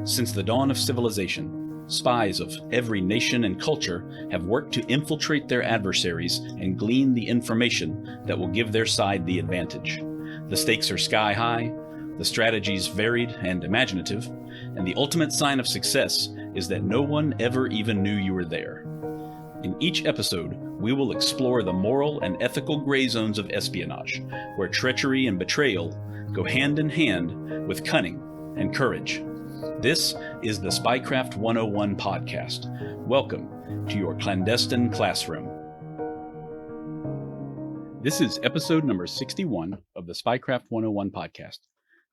Since the dawn of civilization, spies of every nation and culture have worked to infiltrate their adversaries and glean the information that will give their side the advantage. The stakes are sky high, the strategies varied and imaginative, and the ultimate sign of success is that no one ever even knew you were there. In each episode, we will explore the moral and ethical gray zones of espionage, where treachery and betrayal go hand in hand with cunning and courage. This is the Spycraft 101 podcast. Welcome to your clandestine classroom. This is episode number 61 of the Spycraft 101 podcast.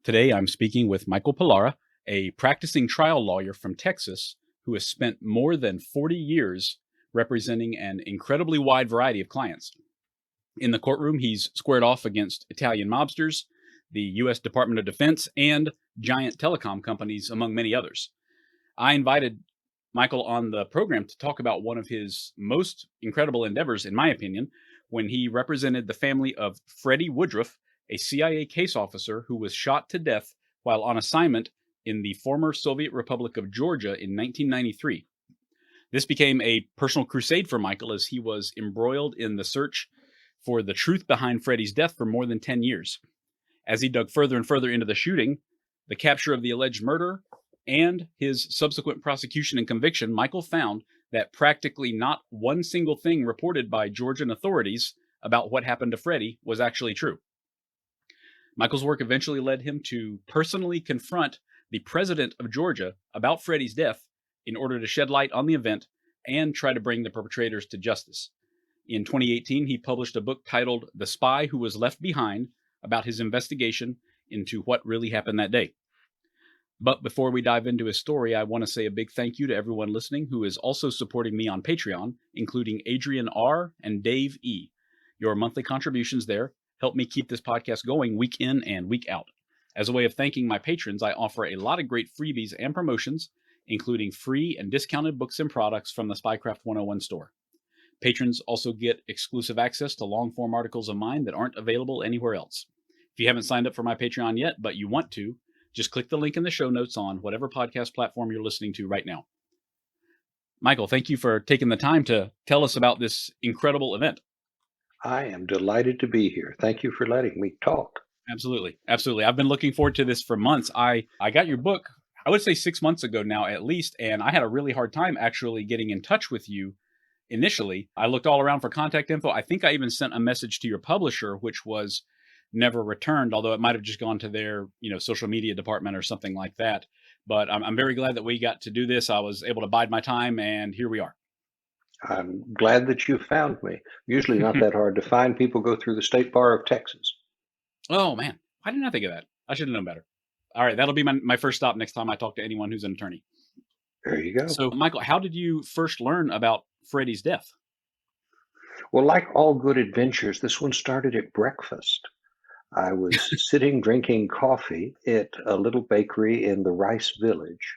Today I'm speaking with Michael Pullara, a practicing trial lawyer from Texas who has spent more than 40 years representing an incredibly wide variety of clients. In the courtroom, he's squared off against Italian mobsters, the U.S. Department of Defense, and giant telecom companies, among many others. I invited Michael on the program to talk about one of his most incredible endeavors, in my opinion, when he represented the family of Freddie Woodruff, a CIA case officer who was shot to death while on assignment in the former Soviet Republic of Georgia in 1993. This became a personal crusade for Michael as he was embroiled in the search for the truth behind Freddie's death for more than 10 years. As he dug further and further into the shooting, the capture of the alleged murder, and his subsequent prosecution and conviction, Michael found that practically not one single thing reported by Georgian authorities about what happened to Freddie was actually true. Michael's work eventually led him to personally confront the president of Georgia about Freddie's death in order to shed light on the event and try to bring the perpetrators to justice. In 2018, he published a book titled The Spy Who Was Left Behind, about his investigation into what really happened that day. But before we dive into his story, I want to say a big thank you to everyone listening who is also supporting me on Patreon, including Adrian R. and Dave E. Your monthly contributions there help me keep this podcast going week in and week out. As a way of thanking my patrons, I offer a lot of great freebies and promotions, including free and discounted books and products from the Spycraft 101 store. Patrons also get exclusive access to long-form articles of mine that aren't available anywhere else. If you haven't signed up for my Patreon yet, but you want to, just click the link in the show notes on whatever podcast platform you're listening to right now. Michael, thank you for taking the time to tell us about this incredible event. I am delighted to be here. Thank you for letting me talk. Absolutely. Absolutely. I've been looking forward to this for months. I got your book, I would say 6 months ago now at least, and I had a really hard time actually getting in touch with you. Initially, I looked all around for contact info. I think I even sent a message to your publisher, which was never returned, although it might have just gone to their, social media department or something like that. But I'm very glad that we got to do this. I was able to bide my time, and here we are. I'm glad that you found me. Usually not that hard to find. People go through the State Bar of Texas. Oh, man. Why didn't I think of that? I should have known better. All right. That'll be my first stop next time I talk to anyone who's an attorney. There you go. So, Michael, how did you first learn about Freddie's death? Well, like all good adventures, this one started at breakfast. I was sitting drinking coffee at a little bakery in the Rice Village,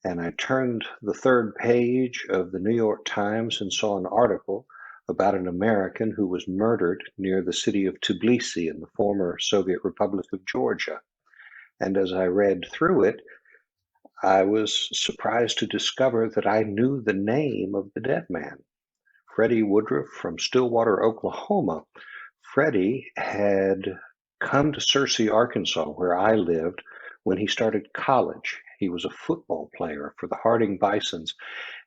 and I turned the third page of the New York Times and saw an article about an American who was murdered near the city of Tbilisi in the former Soviet Republic of Georgia. And as I read through it, I was surprised to discover that I knew the name of the dead man, Freddie Woodruff from Stillwater, Oklahoma. Freddie had come to Searcy, Arkansas, where I lived, when he started college. He was a football player for the Harding Bisons,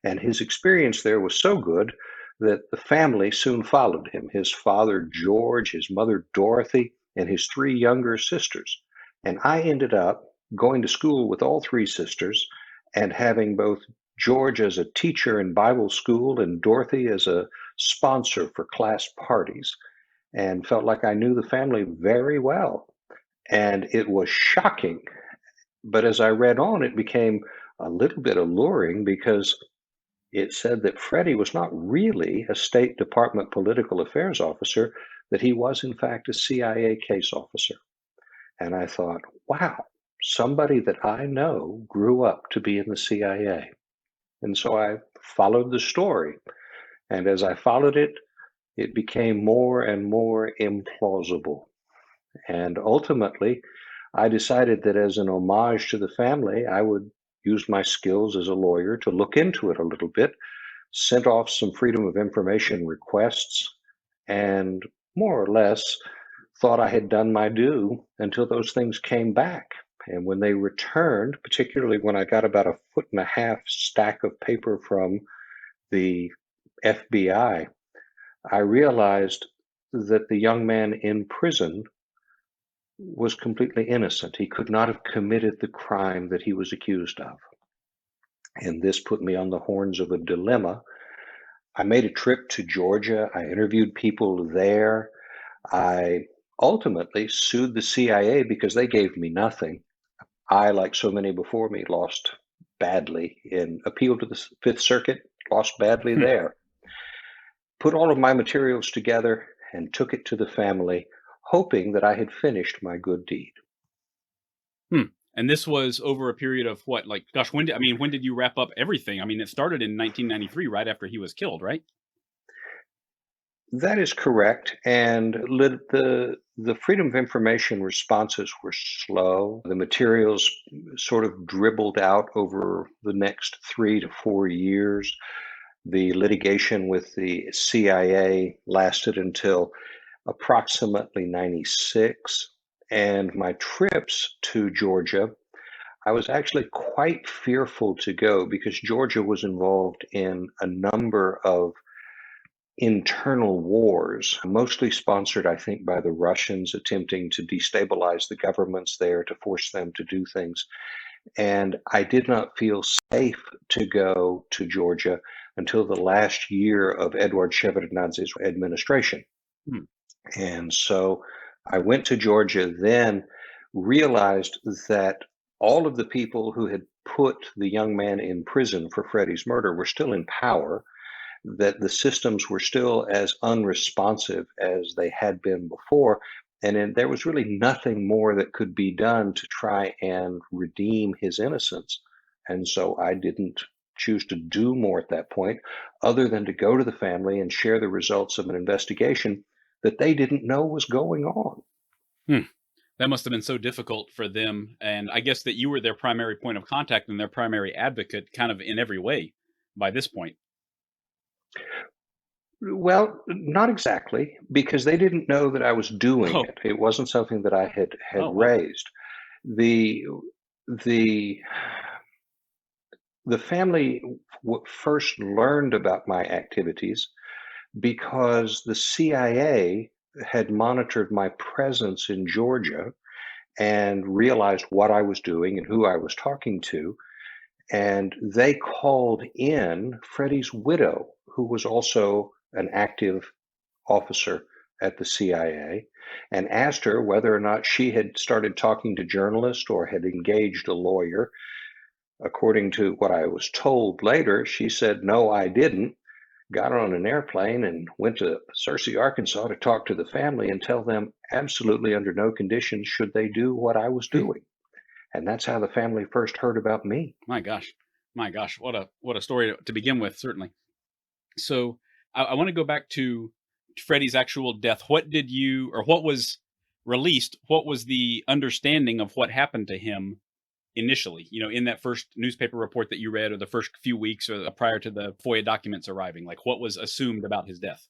and his experience there was so good that the family soon followed him. His father, George, his mother, Dorothy, and his three younger sisters. And I ended up going to school with all three sisters and having both George as a teacher in Bible school and Dorothy as a sponsor for class parties, and felt like I knew the family very well. And it was shocking. But as I read on, it became a little bit alluring because it said that Freddie was not really a State Department political affairs officer, that he was, in fact, a CIA case officer. And I thought, wow, somebody that I know grew up to be in the CIA. And so I followed the story. And as I followed it, it became more and more implausible. And ultimately, I decided that as an homage to the family, I would used my skills as a lawyer to look into it a little bit, sent off some Freedom of Information requests, and more or less thought I had done my due until those things came back. And when they returned, particularly when I got about a foot and a half stack of paper from the FBI, I realized that the young man in prison was completely innocent. He could not have committed the crime that he was accused of. And this put me on the horns of a dilemma. I made a trip to Georgia. I interviewed people there. I ultimately sued the CIA because they gave me nothing. I, like so many before me, lost badly in appeal to the Fifth Circuit, lost badly Hmm. there. Put all of my materials together and took it to the family, hoping that I had finished my good deed. Hmm. And this was over a period of what? Like, gosh, when did you wrap up everything? I mean, it started in 1993, right after he was killed, right? That is correct. And the Freedom of Information responses were slow. The materials sort of dribbled out over the next 3 to 4 years. The litigation with the CIA lasted until approximately 96. And my trips to Georgia, I was actually quite fearful to go because Georgia was involved in a number of internal wars, mostly sponsored, I think, by the Russians attempting to destabilize the governments there to force them to do things. And I did not feel safe to go to Georgia until the last year of Eduard Shevardnadze's administration. Hmm. And so I went to Georgia, then realized that all of the people who had put the young man in prison for Freddie's murder were still in power, that the systems were still as unresponsive as they had been before. And then there was really nothing more that could be done to try and redeem his innocence. And so I didn't choose to do more at that point, other than to go to the family and share the results of an investigation that they didn't know was going on. Hmm. That must have been so difficult for them. And I guess that you were their primary point of contact and their primary advocate kind of in every way by this point. Well, not exactly, because they didn't know that I was doing Oh, it. It wasn't something that I had oh, wow. raised. The the the family first learned about my activities because the CIA had monitored my presence in Georgia and realized what I was doing and who I was talking to. And they called in Freddie's widow, who was also an active officer at the CIA, and asked her whether or not she had started talking to journalists or had engaged a lawyer. According to what I was told later, she said, "No, I didn't." Got on an airplane and went to Searcy, Arkansas to talk to the family and tell them absolutely under no conditions should they do what I was Hmm. doing. And that's how the family first heard about me. My gosh. My gosh. What a story to begin with, certainly. So I want to go back to Freddie's actual death. What did you, or what was released? What was the understanding of what happened to him initially? In that first newspaper report that you read, or the first few weeks, or prior to the FOIA documents arriving, like what was assumed about his death?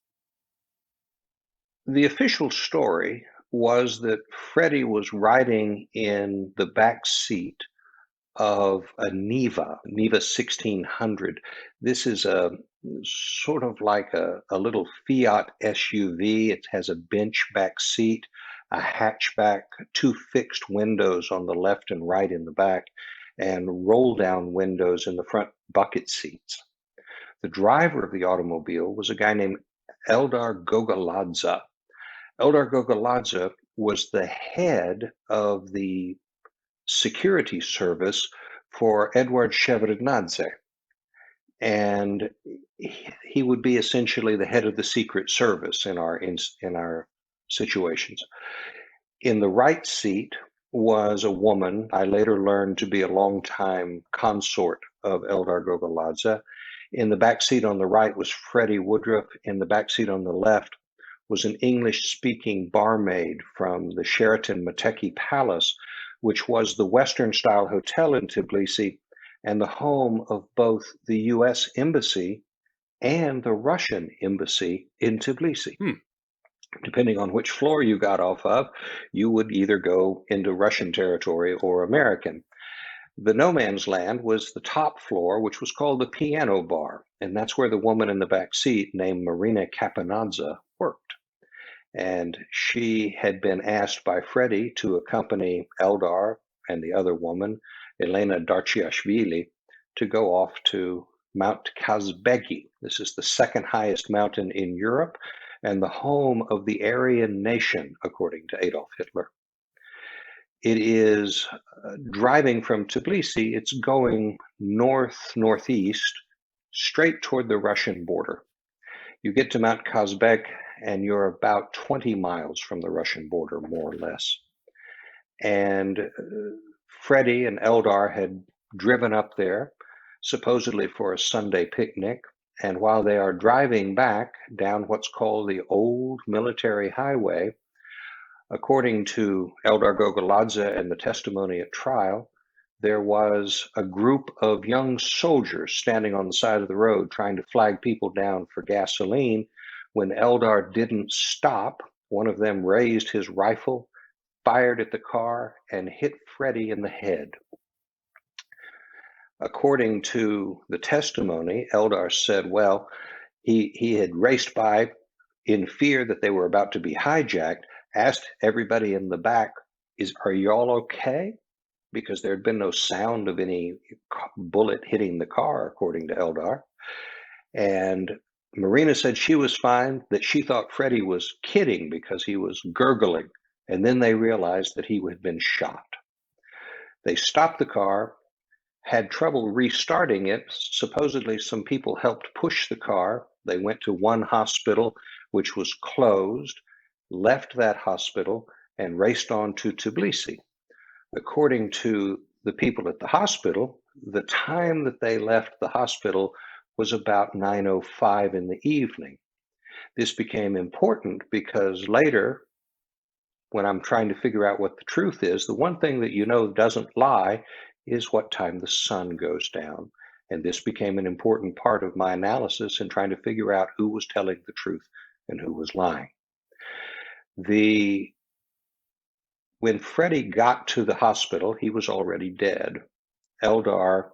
The official story was that Freddie was riding in the back seat of a Neva 1600. This is a sort of like a little Fiat SUV. It has a bench back seat, a hatchback, two fixed windows on the left and right in the back, and roll down windows in the front bucket seats. The driver of the automobile was a guy named Eldar Gogaladze. Eldar Gogaladze was the head of the security service for Eduard Shevardnadze. And he would be essentially the head of the Secret Service in our situations. In the right seat was a woman I later learned to be a longtime consort of Eldar Gogaladze. In the back seat on the right was Freddie Woodruff. In the back seat on the left was an English-speaking barmaid from the Sheraton Moteki Palace, which was the Western-style hotel in Tbilisi and the home of both the U.S. Embassy and the Russian Embassy in Tbilisi. Depending on which floor you got off of, you would either go into Russian territory or American. The no man's land was the top floor, which was called the piano bar, and that's where the woman in the back seat named Marina Kapanadze worked. And she had been asked by Freddie to accompany Eldar and the other woman, Elena Darchiashvili, to go off to Mount Kazbegi. This is the second highest mountain in Europe and the home of the Aryan nation, according to Adolf Hitler. It is driving from Tbilisi, it's going northeast, straight toward the Russian border. You get to Mount Kazbek, and you're about 20 miles from the Russian border, more or less. And Freddie and Eldar had driven up there, supposedly for a Sunday picnic. And while they are driving back down what's called the old military highway, according to Eldar Gogoladze and the testimony at trial, there was a group of young soldiers standing on the side of the road trying to flag people down for gasoline. When Eldar didn't stop, one of them raised his rifle, fired at the car, and hit Freddie in the head. According to the testimony, Eldar said, well, he had raced by in fear that they were about to be hijacked, asked everybody in the back, are y'all okay? Because there had been no sound of any bullet hitting the car, according to Eldar. And Marina said she was fine, that she thought Freddie was kidding because he was gurgling. And then they realized that he had been shot. They stopped the car, had trouble restarting it. Supposedly some people helped push the car. They went to one hospital, which was closed, left that hospital, and raced on to Tbilisi. According to the people at the hospital, the time that they left the hospital was about 9:05 in the evening. This became important because later, when I'm trying to figure out what the truth is, the one thing that you know doesn't lie is what time the sun goes down. And this became an important part of my analysis in trying to figure out who was telling the truth and who was lying. When Freddie got to the hospital, he was already dead. Eldar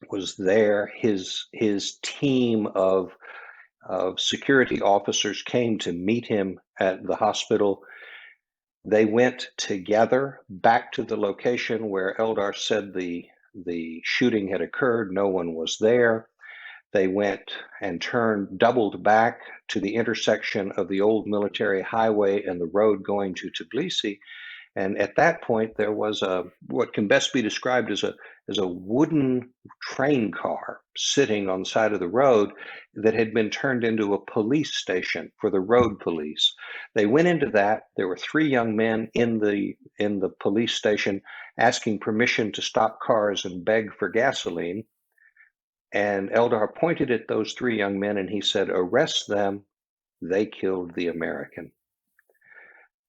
was there. His team of security officers came to meet him at the hospital. They went together back to the location where Eldar said the shooting had occurred. No one was there. They went and doubled back to the intersection of the old military highway and the road going to Tbilisi. And at that point, there was what can best be described as a wooden train car sitting on the side of the road that had been turned into a police station for the road police. They went into that. There were 3 young men in the police station asking permission to stop cars and beg for gasoline. And Eldar pointed at those 3 young men and he said, "Arrest them. They killed the American."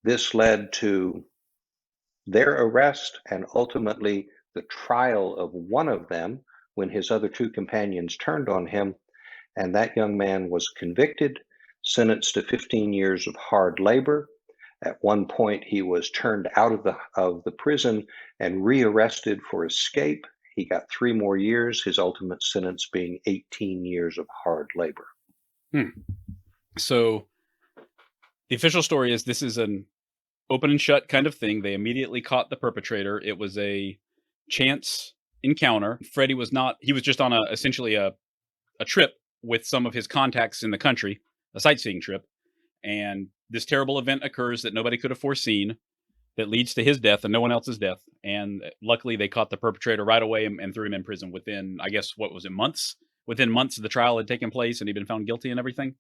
This led to their arrest and ultimately the trial of one of them when his other 2 companions turned on him, and that young man was convicted, sentenced to 15 years of hard labor. At one point, he was turned out of the prison and rearrested for escape. He got 3 more years, his ultimate sentence being 18 years of hard labor. So the official story is this is an open and shut kind of thing. They immediately caught the perpetrator. It was a chance encounter. Freddie was he was just on essentially a trip with some of his contacts in the country, a sightseeing trip. And this terrible event occurs that nobody could have foreseen that leads to his death and no one else's death. And luckily they caught the perpetrator right away and threw him in prison within, I guess, what was it, months? Within months the trial had taken place and he'd been found guilty and everything.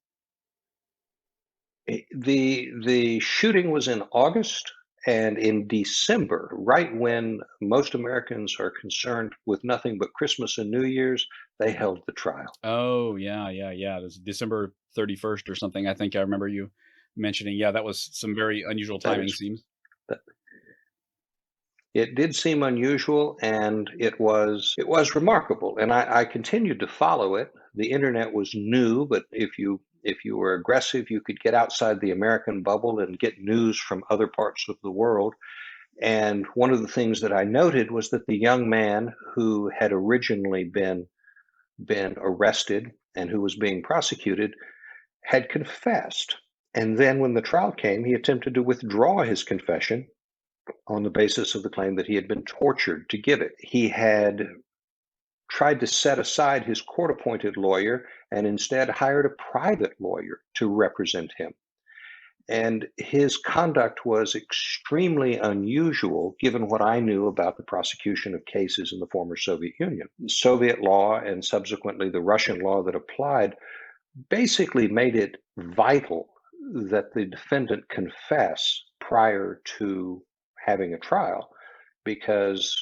The shooting was in August, and in December, right when most Americans are concerned with nothing but Christmas and New Year's, they held the trial. Oh, yeah. It was December 31st or something. I think I remember you mentioning. Yeah, that was some very unusual timing, seems. It did seem unusual, and it was remarkable. And I continued to follow it. The internet was new, but if you were aggressive, you could get outside the American bubble and get news from other parts of the world. And one of the things that I noted was that the young man who had originally been arrested and who was being prosecuted had confessed. And then when the trial came, he attempted to withdraw his confession on the basis of the claim that he had been tortured to give it. He had tried to set aside his court appointed lawyer and instead hired a private lawyer to represent him. And his conduct was extremely unusual given what I knew about the prosecution of cases in the former Soviet Union. Soviet law and subsequently the Russian law that applied basically made it vital that the defendant confess prior to having a trial, because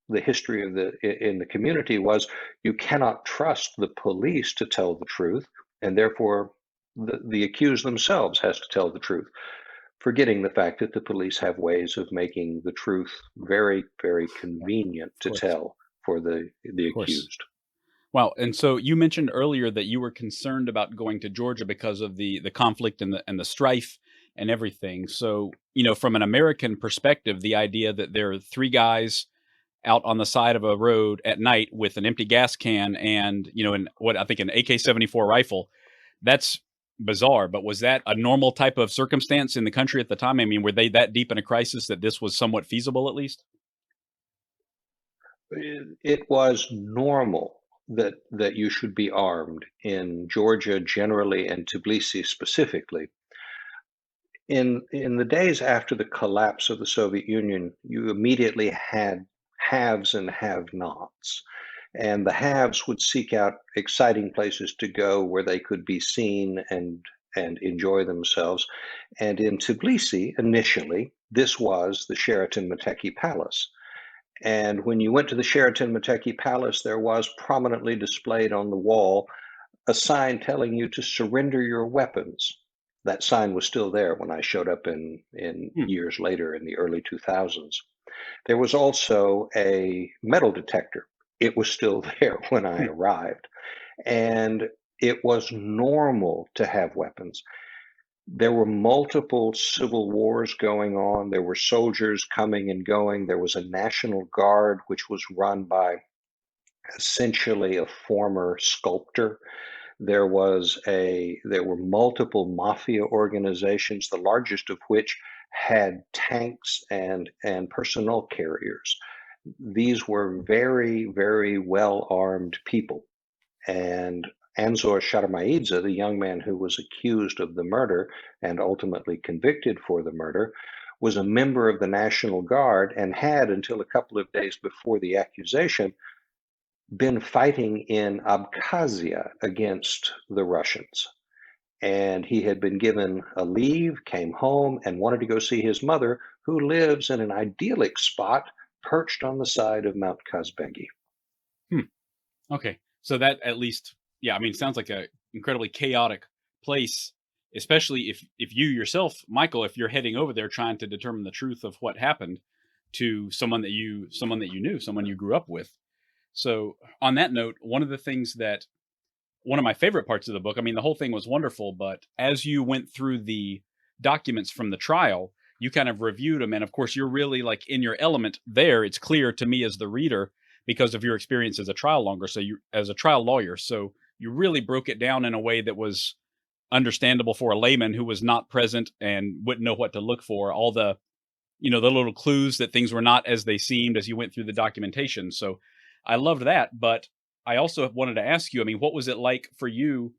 the history of in the community was you cannot trust the police to tell the truth, and therefore the accused themselves has to tell the truth, forgetting the fact that the police have ways of making the truth very, very convenient to tell for the accused. Wow. And so you mentioned earlier that you were concerned about going to Georgia because of the conflict and the strife and everything. So, from an American perspective, the idea that there are three guys out on the side of a road at night with an empty gas can and, and what I think an AK-74 rifle, that's bizarre. But was that a normal type of circumstance in the country at the time? I mean, were they that deep in a crisis that this was somewhat feasible at least? It was normal that you should be armed in Georgia generally and Tbilisi specifically. In the days after the collapse of the Soviet Union, you immediately had haves and have-nots. And the haves would seek out exciting places to go where they could be seen and enjoy themselves. And in Tbilisi, initially, this was the Sheraton Meteki Palace. And when you went to the Sheraton Meteki Palace, there was prominently displayed on the wall a sign telling you to surrender your weapons. That sign was still there when I showed up in years later in the early 2000s. There was also a metal detector. It was still there when I arrived. And it was normal to have weapons. There were multiple civil wars going on. There were soldiers coming and going. There was a National Guard, which was run by essentially a former sculptor. There were multiple mafia organizations, the largest of which had tanks and personnel carriers. These were very, very well armed people. And Anzor Sharmaidze, the young man who was accused of the murder and ultimately convicted for the murder, was a member of the National Guard and had, until a couple of days before the accusation, been fighting in Abkhazia against the Russians. And he had been given a leave, came home, and wanted to go see his mother, who lives in an idyllic spot perched on the side of Mount Kazbegi. Okay. So that at least, yeah, I mean, sounds like a incredibly chaotic place, especially if you yourself, Michael, if you're heading over there trying to determine the truth of what happened to someone that you knew, someone you grew up with. So on that note, one of my favorite parts of the book, I mean, the whole thing was wonderful, but as you went through the documents from the trial, you kind of reviewed them. And of course, you're really like in your element there. It's clear to me as the reader because of your experience as a trial lawyer. So you really broke it down in a way that was understandable for a layman who was not present and wouldn't know what to look for. All the little clues that things were not as they seemed as you went through the documentation. So I loved that. But I also wanted to ask you, I mean, what was it like for you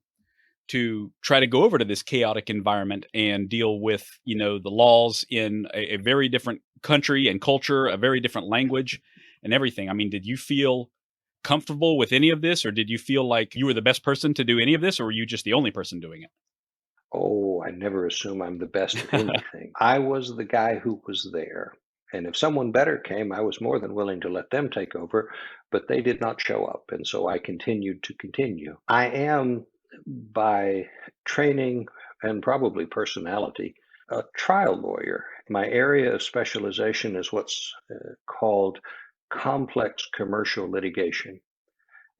to try to go over to this chaotic environment and deal with, the laws in a very different country and culture, a very different language and everything? I mean, did you feel comfortable with any of this, or did you feel like you were the best person to do any of this, or were you just the only person doing it? Oh, I never assume I'm the best at anything. I was the guy who was there. And if someone better came, I was more than willing to let them take over, but they did not show up. And so I continued to continue. I am, by training and probably personality, a trial lawyer. My area of specialization is what's called complex commercial litigation.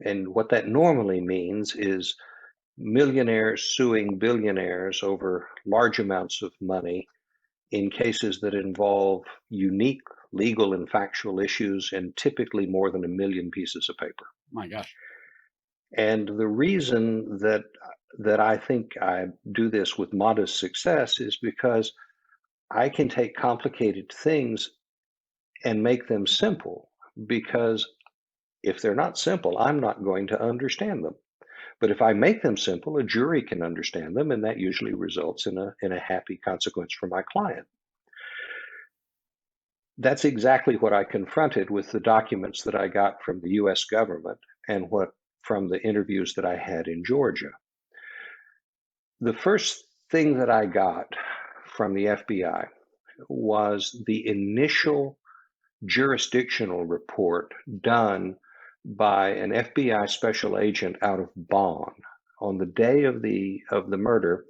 And what that normally means is millionaires suing billionaires over large amounts of money in cases that involve unique legal and factual issues and typically more than 1 million pieces of paper. My gosh. And the reason that I think I do this with modest success is because I can take complicated things and make them simple, because if they're not simple, I'm not going to understand them. But if I make them simple, a jury can understand them, and that usually results in a happy consequence for my client. That's exactly what I confronted with the documents that I got from the US government and what from the interviews that I had in Georgia. The first thing that I got from the FBI was the initial jurisdictional report done by an FBI special agent out of Bonn. On the day of the murder,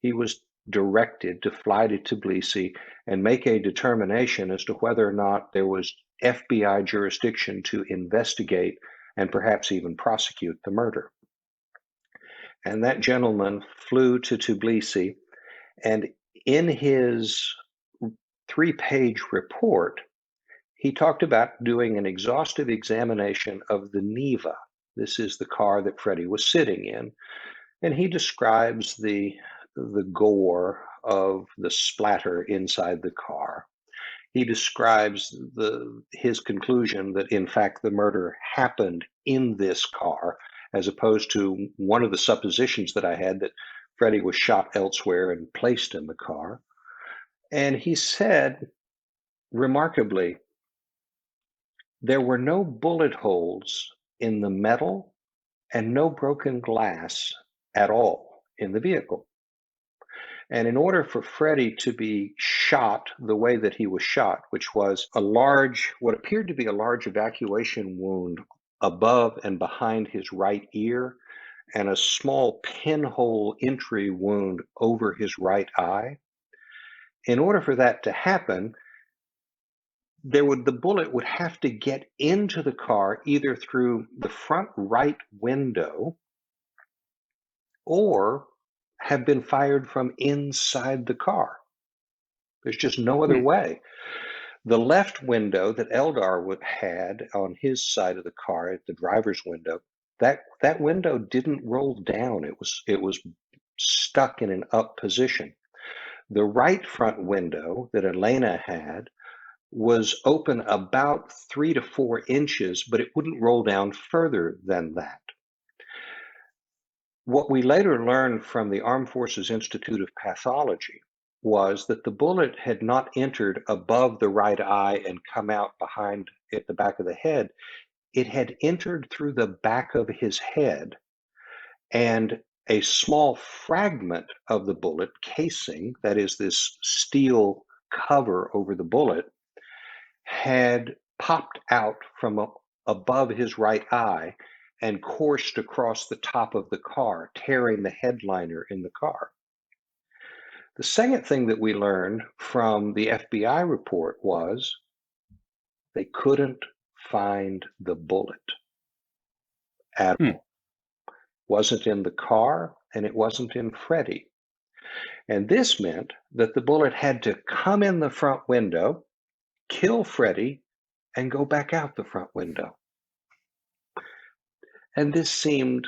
he was directed to fly to Tbilisi and make a determination as to whether or not there was FBI jurisdiction to investigate and perhaps even prosecute the murder. And that gentleman flew to Tbilisi, and in his 3-page report, he talked about doing an exhaustive examination of the Neva. This is the car that Freddie was sitting in. And he describes the gore of the splatter inside the car. He describes his conclusion that, in fact, the murder happened in this car, as opposed to one of the suppositions that I had that Freddie was shot elsewhere and placed in the car. And he said, remarkably, there were no bullet holes in the metal and no broken glass at all in the vehicle. And in order for Freddie to be shot the way that he was shot, which was what appeared to be a large evacuation wound above and behind his right ear, and a small pinhole entry wound over his right eye, in order for that to happen, the bullet would have to get into the car either through the front right window or have been fired from inside the car. There's just no other way. The left window that Eldar had on his side of the car, at the driver's window, that window didn't roll down. It was stuck in an up position. The right front window that Elena had was open about 3 to 4 inches, but it wouldn't roll down further than that. What we later learned from the Armed Forces Institute of Pathology was that the bullet had not entered above the right eye and come out behind at the back of the head. It had entered through the back of his head, and a small fragment of the bullet casing, that is this steel cover over the bullet, had popped out from above his right eye and coursed across the top of the car, tearing the headliner in the car. The second thing that we learned from the FBI report was they couldn't find the bullet at all. Wasn't in the car, and it wasn't in Freddie. And this meant that the bullet had to come in the front window, kill Freddie, and go back out the front window. And this seemed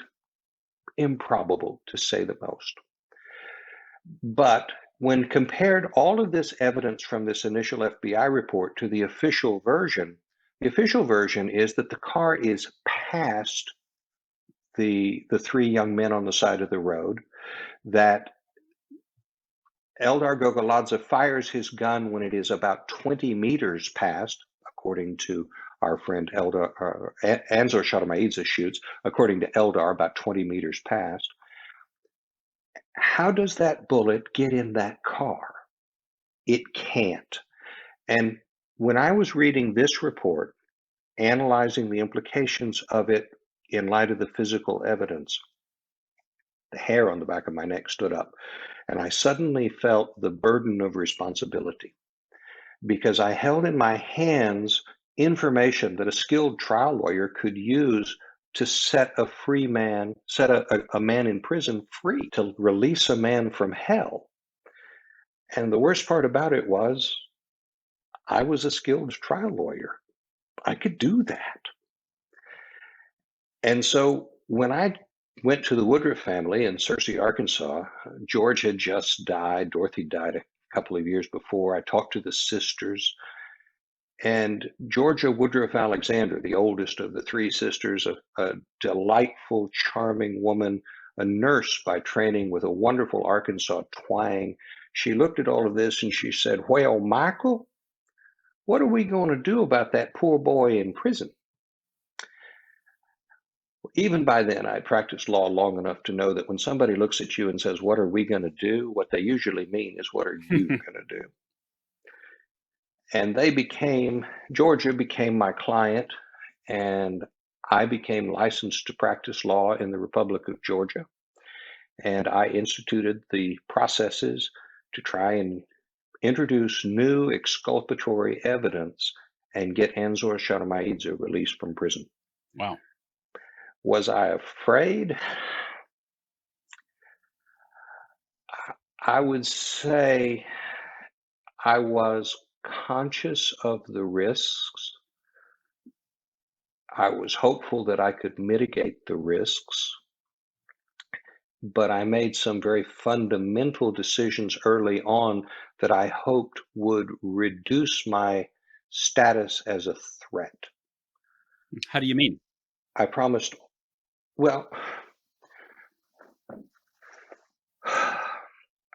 improbable, to say the most. But when compared all of this evidence from this initial FBI report to the official version is that the car is past the 3 young men on the side of the road, that Eldar Gogoladze fires his gun when it is about 20 meters past, according to our friend Eldar. Anzor Shadamaidze shoots, according to Eldar, about 20 meters past. How does that bullet get in that car? It can't. And when I was reading this report, analyzing the implications of it in light of the physical evidence, the hair on the back of my neck stood up, and I suddenly felt the burden of responsibility. because I held in my hands information that a skilled trial lawyer could use to set a man in prison free, to release a man from hell. And the worst part about it was I was a skilled trial lawyer. I could do that. And so when I went to the Woodruff family in Searcy, Arkansas, George had just died. Dorothy died a couple of years before. I talked to the sisters. And Georgia Woodruff Alexander, the oldest of the three sisters, a delightful, charming woman, a nurse by training with a wonderful Arkansas twang, she looked at all of this and she said, "Well, Michael, what are we going to do about that poor boy in prison?" Even by then, I practiced law long enough to know that when somebody looks at you and says, "What are we going to do?" what they usually mean is, "What are you going to do?" And Georgia became my client, and I became licensed to practice law in the Republic of Georgia. And I instituted the processes to try and introduce new exculpatory evidence and get Anzor Sharmaidze released from prison. Wow. Was I afraid? I would say I was conscious of the risks. I was hopeful that I could mitigate the risks, but I made some very fundamental decisions early on that I hoped would reduce my status as a threat. How do you mean? I promised, well,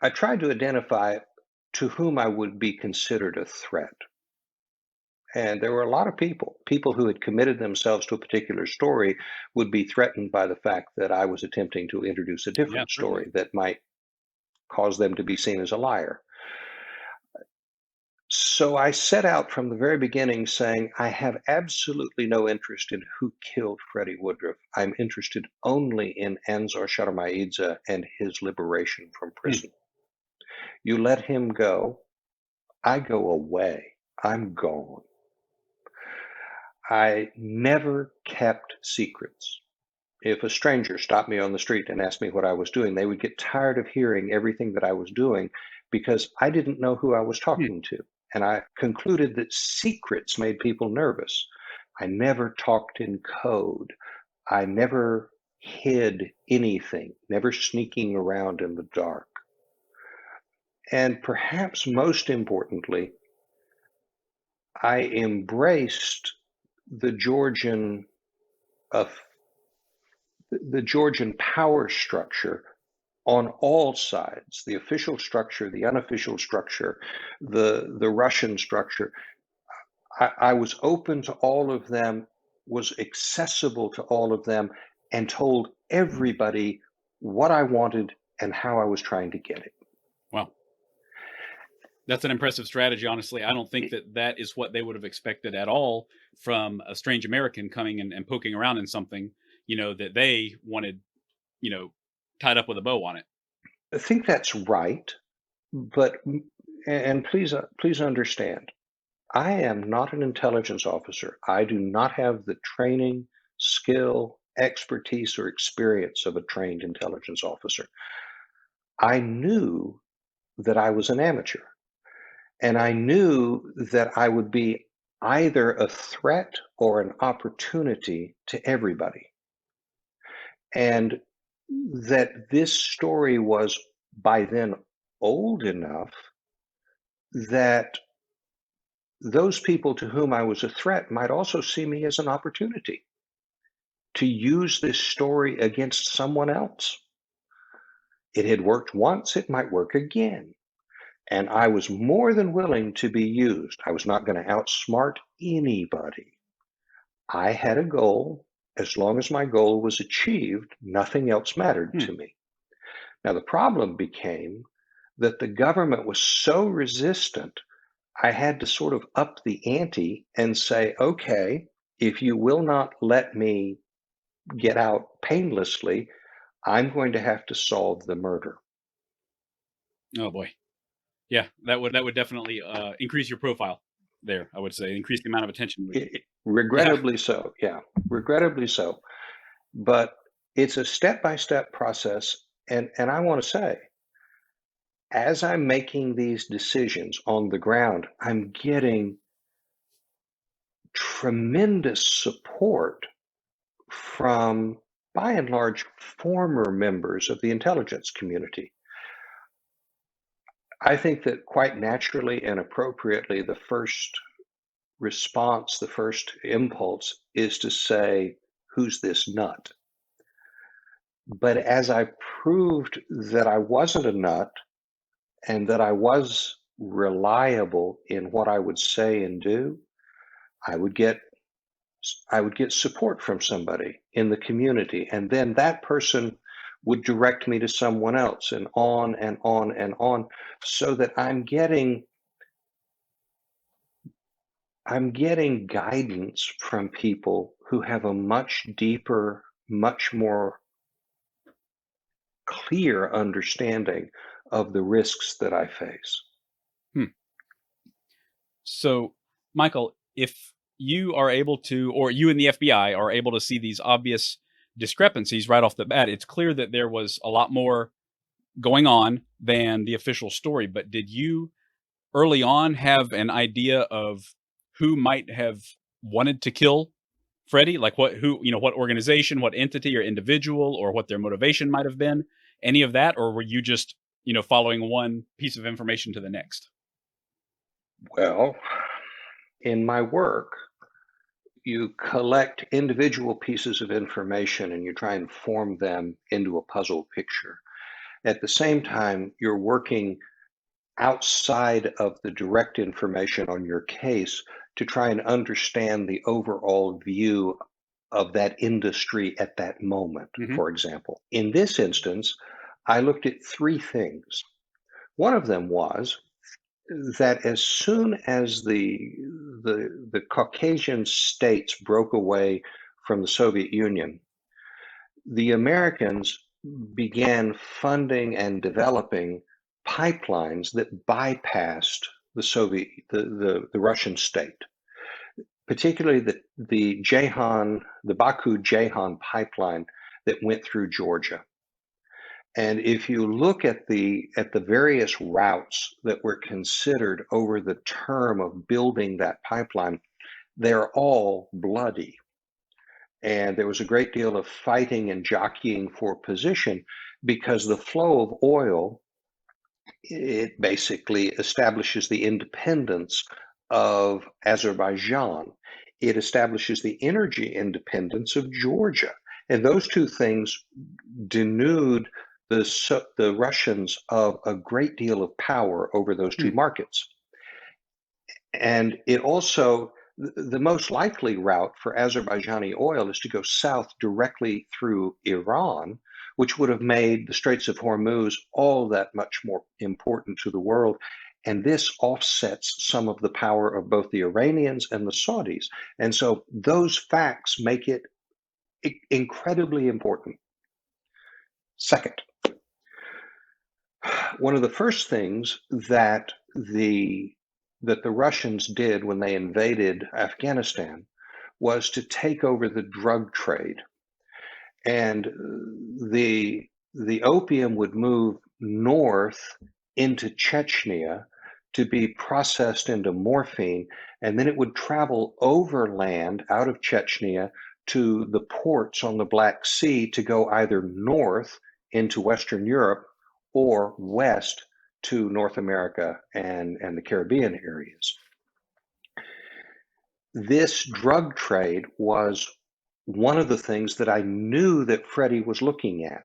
I tried to identify to whom I would be considered a threat. And there were a lot of people who had committed themselves to a particular story would be threatened by the fact that I was attempting to introduce a different Certainly. story that might cause them to be seen as a liar. So I set out from the very beginning saying, I have absolutely no interest in who killed Freddie Woodruff. I'm interested only in Anzor Sharmaidze and his liberation from prison. You let him go, I go away. I'm gone. I never kept secrets. If a stranger stopped me on the street and asked me what I was doing, they would get tired of hearing everything that I was doing because I didn't know who I was talking to. And I concluded that secrets made people nervous. I never talked in code. I never hid anything, never sneaking around in the dark. And perhaps most importantly, I embraced the Georgian power structure on all sides, the official structure, the unofficial structure, the Russian structure. I was open to all of them, was accessible to all of them, and told everybody what I wanted and how I was trying to get it. Wow. That's an impressive strategy, honestly. I don't think that is what they would have expected at all from a strange American coming and poking around in something, that they wanted, tied up with a bow on it. I think that's right, but and please understand, I am not an intelligence officer. I do not have the training, skill, expertise, or experience of a trained intelligence officer. I knew that I was an amateur, and I knew that I would be either a threat or an opportunity to everybody. And that this story was by then old enough that those people to whom I was a threat might also see me as an opportunity to use this story against someone else. It had worked once, it might work again. And I was more than willing to be used. I was not going to outsmart anybody. I had a goal. As long as my goal was achieved, nothing else mattered to me. Now, the problem became that the government was so resistant, I had to sort of up the ante and say, okay, if you will not let me get out painlessly, I'm going to have to solve the murder. Oh boy. Yeah, that would definitely increase your profile there. I would say increase the amount of attention. Yeah. Regrettably so, yeah, regrettably so. But it's a step-by-step process, and I want to say, as I'm making these decisions on the ground, I'm getting tremendous support from, by and large, former members of the intelligence community. I think that quite naturally and appropriately, the first response, the first impulse is to say, "Who's this nut?" But as I proved that I wasn't a nut and that I was reliable in what I would say and do, I would get I would get support from somebody in the community, and then that person would direct me to someone else, and on and on and on, so that I'm getting guidance from people who have a much deeper, much more clear understanding of the risks that I face. Hmm. So, Michael, if you are able to, or you and the FBI are able to see these obvious discrepancies right off the bat, it's clear that there was a lot more going on than the official story. But did you early on have an idea of who might have wanted to kill Freddie? Like what organization, what entity or individual, or what their motivation might have been? Any of that, or were you just following one piece of information to the next? Well, in my work, you collect individual pieces of information and you try and form them into a puzzle picture. At the same time, you're working outside of the direct information on your case to try and understand the overall view of that industry at that moment, Hmm. for example. In this instance, I looked at three things. One of them was that as soon as the Caucasian states broke away from the Soviet Union, the Americans began funding and developing pipelines that bypassed the Russian state, particularly the Baku Jehan pipeline that went through Georgia. And if you look at the various routes that were considered over the term of building that pipeline, they're all bloody. And there was a great deal of fighting and jockeying for position because the flow of oil, it basically establishes the independence of Azerbaijan. It establishes the energy independence of Georgia. And those two things denude the Russians of a great deal of power over those two Hmm. markets. And it also, the most likely route for Azerbaijani oil is to go south directly through Iran, which would have made the Straits of Hormuz all that much more important to the world. And this offsets some of the power of both the Iranians and the Saudis. And so those facts make it incredibly important. Second, one of the first things that the Russians did when they invaded Afghanistan was to take over the drug trade, and the opium would move north into Chechnya to be processed into morphine, and then it would travel overland out of Chechnya to the ports on the Black Sea to go either north into Western Europe or west to North America and the Caribbean areas. This drug trade was one of the things that I knew that Freddie was looking at.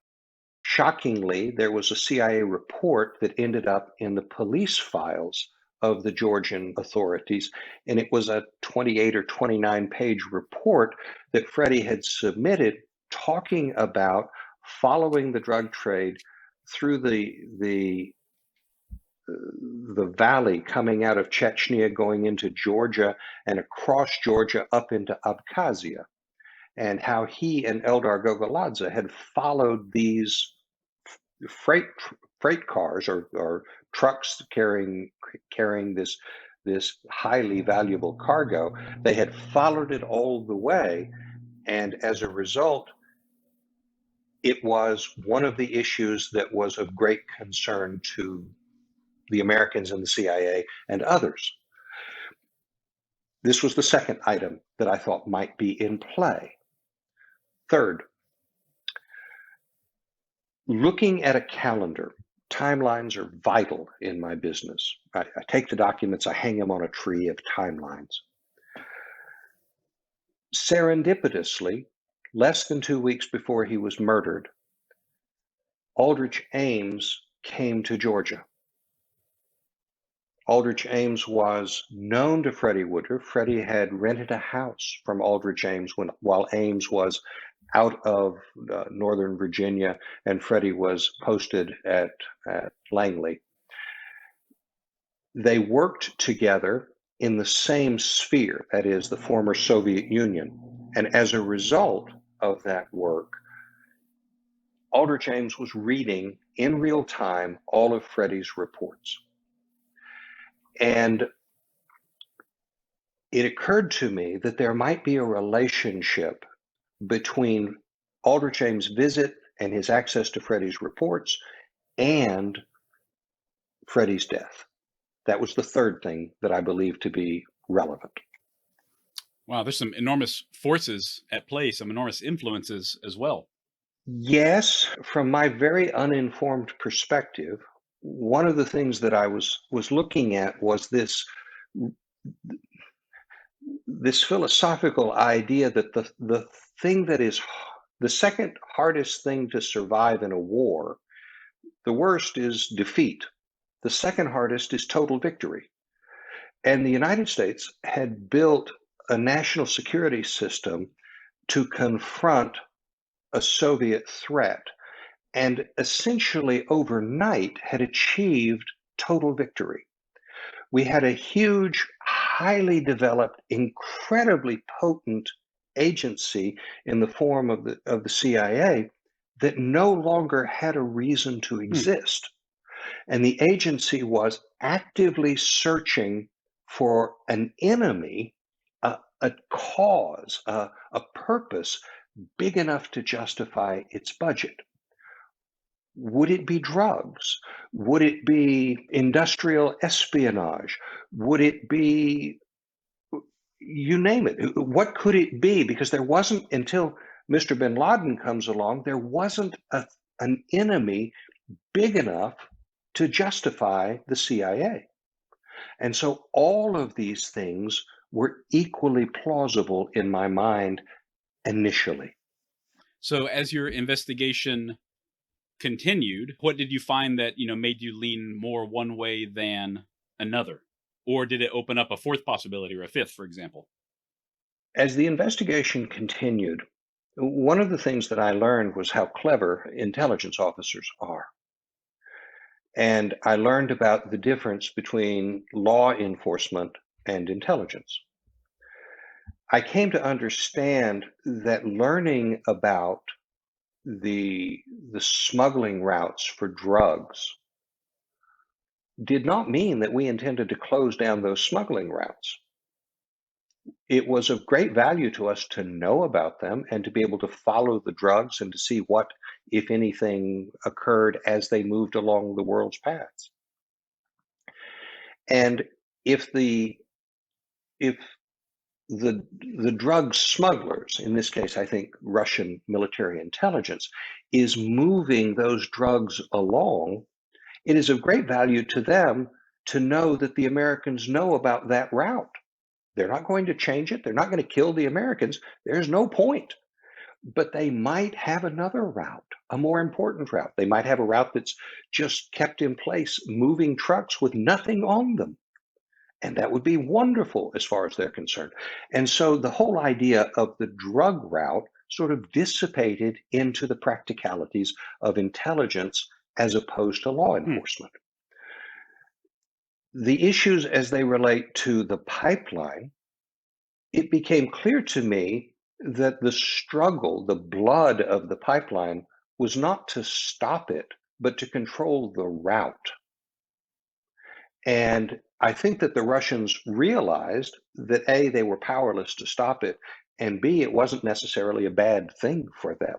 Shockingly, there was a CIA report that ended up in the police files of the Georgian authorities, and it was a 28 or 29-page report that Freddie had submitted talking about following the drug trade through the valley coming out of Chechnya, going into Georgia, and across Georgia up into Abkhazia, and how he and Eldar Gogoladze had followed these freight cars or trucks carrying this highly valuable cargo. They had followed it all the way, and as a result, it was one of the issues that was of great concern to the Americans and the CIA and others. This was the second item that I thought might be in play. Third, looking at a calendar. Timelines are vital in my business. I take the documents, I hang them on a tree of timelines. Serendipitously, less than 2 weeks before he was murdered, Aldrich Ames came to Georgia. Aldrich Ames was known to Freddie Woodruff. Freddie had rented a house from Aldrich Ames while Ames was out of Northern Virginia and Freddie was posted at Langley. They worked together in the same sphere, that is, the former Soviet Union. And as a result of that work, Aldrich Ames was reading in real time all of Freddie's reports. And it occurred to me that there might be a relationship between Aldrich Ames' visit and his access to Freddie's reports and Freddie's death. That was the third thing that I believe to be relevant. Wow, there's some enormous forces at play, some enormous influences as well. Yes, from my very uninformed perspective, one of the things that I was looking at was this philosophical idea that the thing that is the second hardest thing to survive in a war, the worst is defeat. The second hardest is total victory. And the United States had built a national security system to confront a Soviet threat, and essentially overnight had achieved total victory. We had a huge, highly developed, incredibly potent agency in the form of the CIA that no longer had a reason to exist. And the agency was actively searching for an enemy, a cause, a purpose big enough to justify its budget. Would it be drugs? Would it be industrial espionage? Would it be, you name it? What could it be? Because there wasn't, until Mr. bin Laden comes along, there wasn't an enemy big enough to justify the CIA. And so all of these things were equally plausible in my mind initially. So as your investigation continued, what did you find that, made you lean more one way than another? Or did it open up a fourth possibility or a fifth, for example? As the investigation continued, one of the things that I learned was how clever intelligence officers are. And I learned about the difference between law enforcement and intelligence. I came to understand that learning about the smuggling routes for drugs did not mean that we intended to close down those smuggling routes. It was of great value to us to know about them and to be able to follow the drugs and to see what, if anything, occurred as they moved along the world's paths. And if the drug smugglers, in this case, I think Russian military intelligence, is moving those drugs along, it is of great value to them to know that the Americans know about that route. They're not going to change it. They're not going to kill the Americans. There's no point. But they might have another route, a more important route. They might have a route that's just kept in place, moving trucks with nothing on them. And that would be wonderful as far as they're concerned. And so the whole idea of the drug route sort of dissipated into the practicalities of intelligence as opposed to law enforcement. The issues as they relate to the pipeline, it became clear to me that the struggle, the blood of the pipeline, was not to stop it, but to control the route. And I think that the Russians realized that A, they were powerless to stop it, and B, it wasn't necessarily a bad thing for them.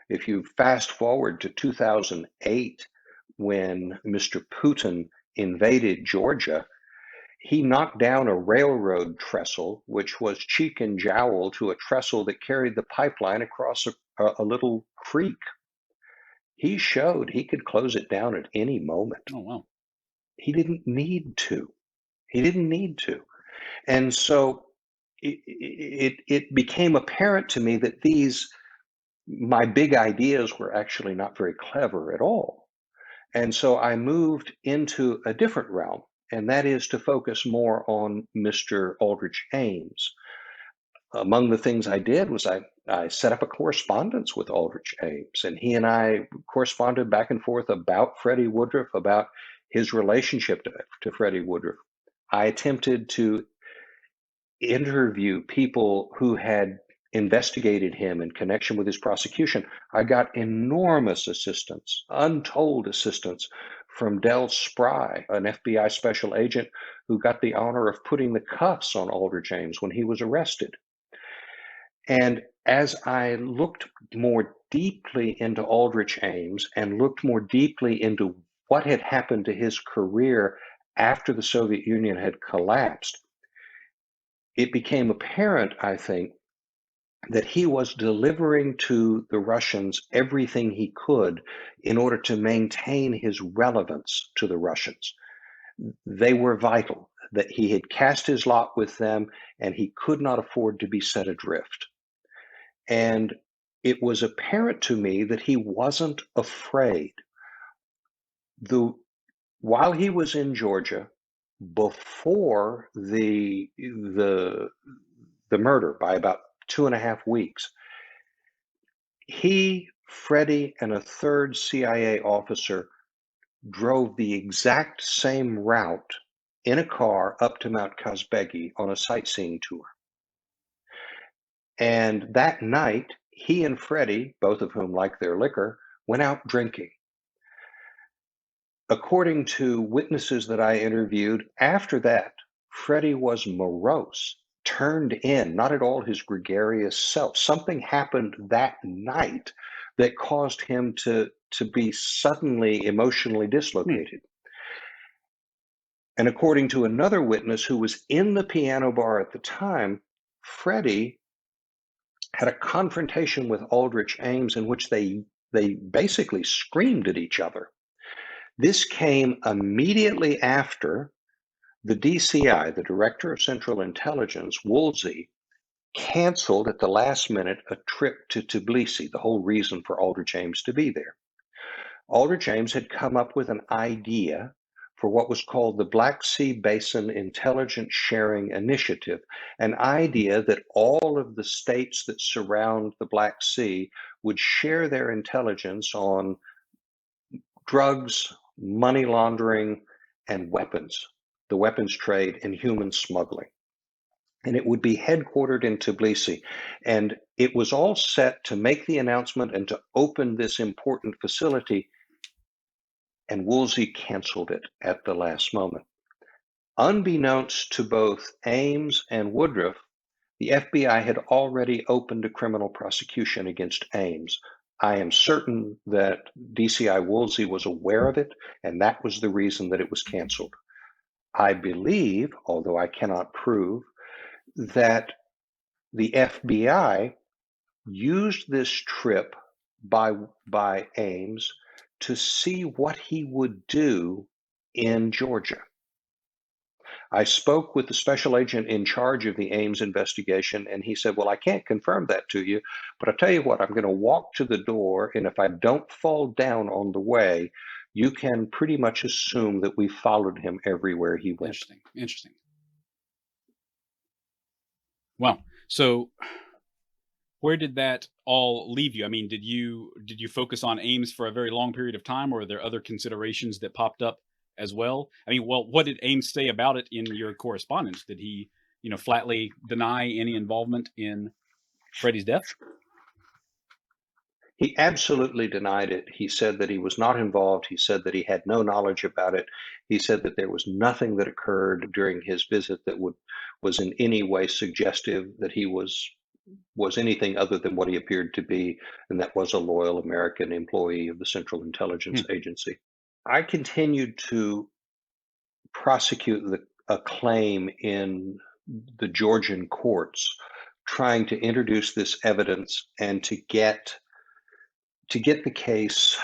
If you fast forward to 2008, when Mr. Putin invaded Georgia, he knocked down a railroad trestle, which was cheek and jowl to a trestle that carried the pipeline across a little creek. He showed he could close it down at any moment. Oh, wow. He didn't need to. He didn't need to. And so it became apparent to me that my big ideas were actually not very clever at all. And so I moved into a different realm, and that is to focus more on Mr. Aldrich Ames. Among the things I did was I set up a correspondence with Aldrich Ames, and he and I corresponded back and forth about Freddie Woodruff, about his relationship to Freddie Woodruff. I attempted to interview people who had investigated him in connection with his prosecution. I got enormous assistance, untold assistance from Del Spry, an FBI special agent who got the honor of putting the cuffs on Aldrich Ames when he was arrested. And as I looked more deeply into Aldrich Ames and looked more deeply into what had happened to his career after the Soviet Union had collapsed, it became apparent, I think, that he was delivering to the Russians everything he could in order to maintain his relevance to the Russians. They were vital, that he had cast his lot with them and he could not afford to be set adrift. And it was apparent to me that he wasn't afraid. While he was in Georgia, before the murder by about 2.5 weeks, he, Freddie, and a third CIA officer drove the exact same route in a car up to Mount Kazbegi on a sightseeing tour. And that night, he and Freddie, both of whom liked their liquor, went out drinking. According to witnesses that I interviewed, after that, Freddie was morose, turned in, not at all his gregarious self. Something happened that night that caused him to be suddenly emotionally dislocated. And according to another witness who was in the piano bar at the time, Freddie had a confrontation with Aldrich Ames in which they basically screamed at each other. This came immediately after the DCI, the Director of Central Intelligence, Woolsey, canceled at the last minute a trip to Tbilisi, the whole reason for Aldrich Ames to be there. Aldrich Ames had come up with an idea for what was called the Black Sea Basin Intelligence Sharing Initiative, an idea that all of the states that surround the Black Sea would share their intelligence on drugs, money laundering, and weapons, the weapons trade and human smuggling. And it would be headquartered in Tbilisi. And it was all set to make the announcement and to open this important facility. And Woolsey canceled it at the last moment. Unbeknownst to both Ames and Woodruff, the FBI had already opened a criminal prosecution against Ames. I am certain that DCI Woolsey was aware of it, and that was the reason that it was canceled. I believe, although I cannot prove, that the FBI used this trip by Ames to see what he would do in Georgia. I spoke with the special agent in charge of the Ames investigation, and he said, well, I can't confirm that to you, but I'll tell you what, I'm going to walk to the door, and if I don't fall down on the way, you can pretty much assume that we followed him everywhere he went. Interesting. Wow. So where did that all leave you? I mean, did you focus on Ames for a very long period of time, or are there other considerations that popped up as well? I mean, well, what did Ames say about it in your correspondence? Did he, flatly deny any involvement in Freddie's death? He absolutely denied it. He said that he was not involved. He said that he had no knowledge about it. He said that there was nothing that occurred during his visit that was in any way suggestive that he was anything other than what he appeared to be, and that was a loyal American employee of the Central Intelligence Agency. I continued to prosecute a claim in the Georgian courts, trying to introduce this evidence and to get the case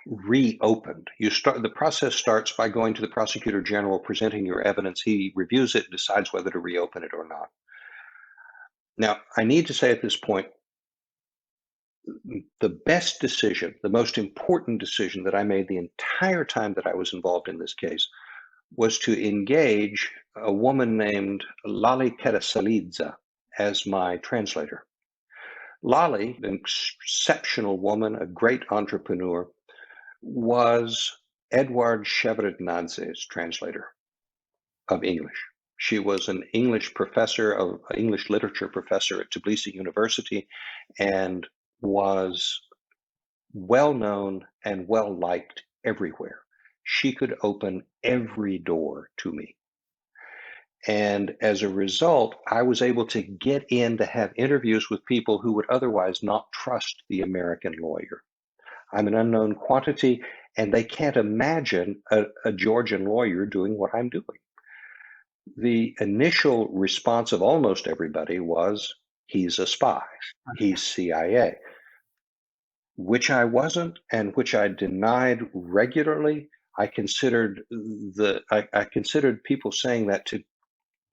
reopened. The process starts by going to the prosecutor general, presenting your evidence. He reviews it, decides whether to reopen it or not. Now, I need to say at this point, the best decision, the most important decision that I made the entire time that I was involved in this case was to engage a woman named Lali Karasalidze as my translator. Lali, an exceptional woman, a great entrepreneur, was Edward Shevardnadze's translator of English. She was an English literature professor at Tbilisi University, and was well known and well liked everywhere. She could open every door to me. And as a result, I was able to get in to have interviews with people who would otherwise not trust the American lawyer. I'm an unknown quantity, and they can't imagine a Georgian lawyer doing what I'm doing. The initial response of almost everybody was, he's a spy, he's CIA, which I wasn't, and which I denied regularly. I considered people saying that to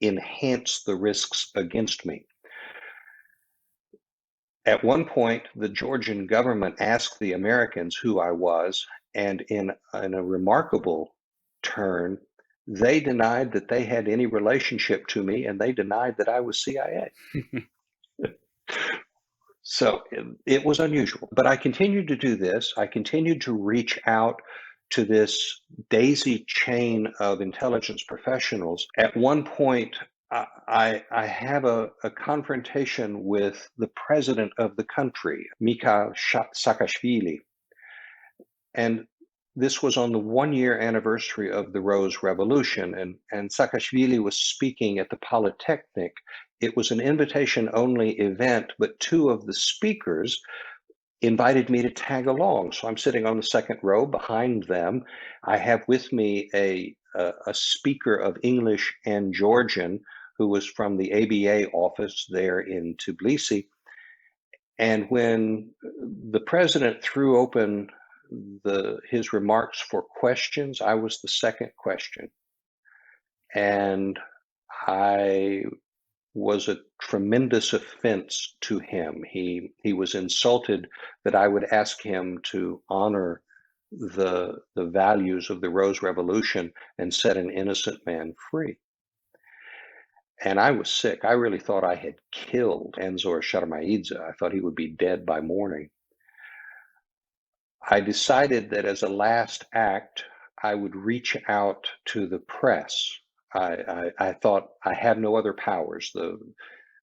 enhance the risks against me. At one point, the Georgian government asked the Americans who I was, and in a remarkable turn, they denied that they had any relationship to me, and they denied that I was CIA. So it was unusual. But I continued to do this. I continued to reach out to this daisy chain of intelligence professionals. At one point, I have a confrontation with the president of the country, Mikhail Saakashvili. And this was on the 1-year anniversary of the Rose Revolution, and Saakashvili was speaking at the Polytechnic. It was an invitation-only event, but two of the speakers invited me to tag along. So I'm sitting on the second row behind them. I have with me a speaker of English and Georgian who was from the ABA office there in Tbilisi. And when the president threw open his remarks for questions, I was the second question. And I was a tremendous offense to him. He was insulted that I would ask him to honor the values of the Rose Revolution and set an innocent man free. And I was sick. I really thought I had killed Enzor Sharmaidze. I thought he would be dead by morning. I decided that as a last act, I would reach out to the press. I thought I have no other powers.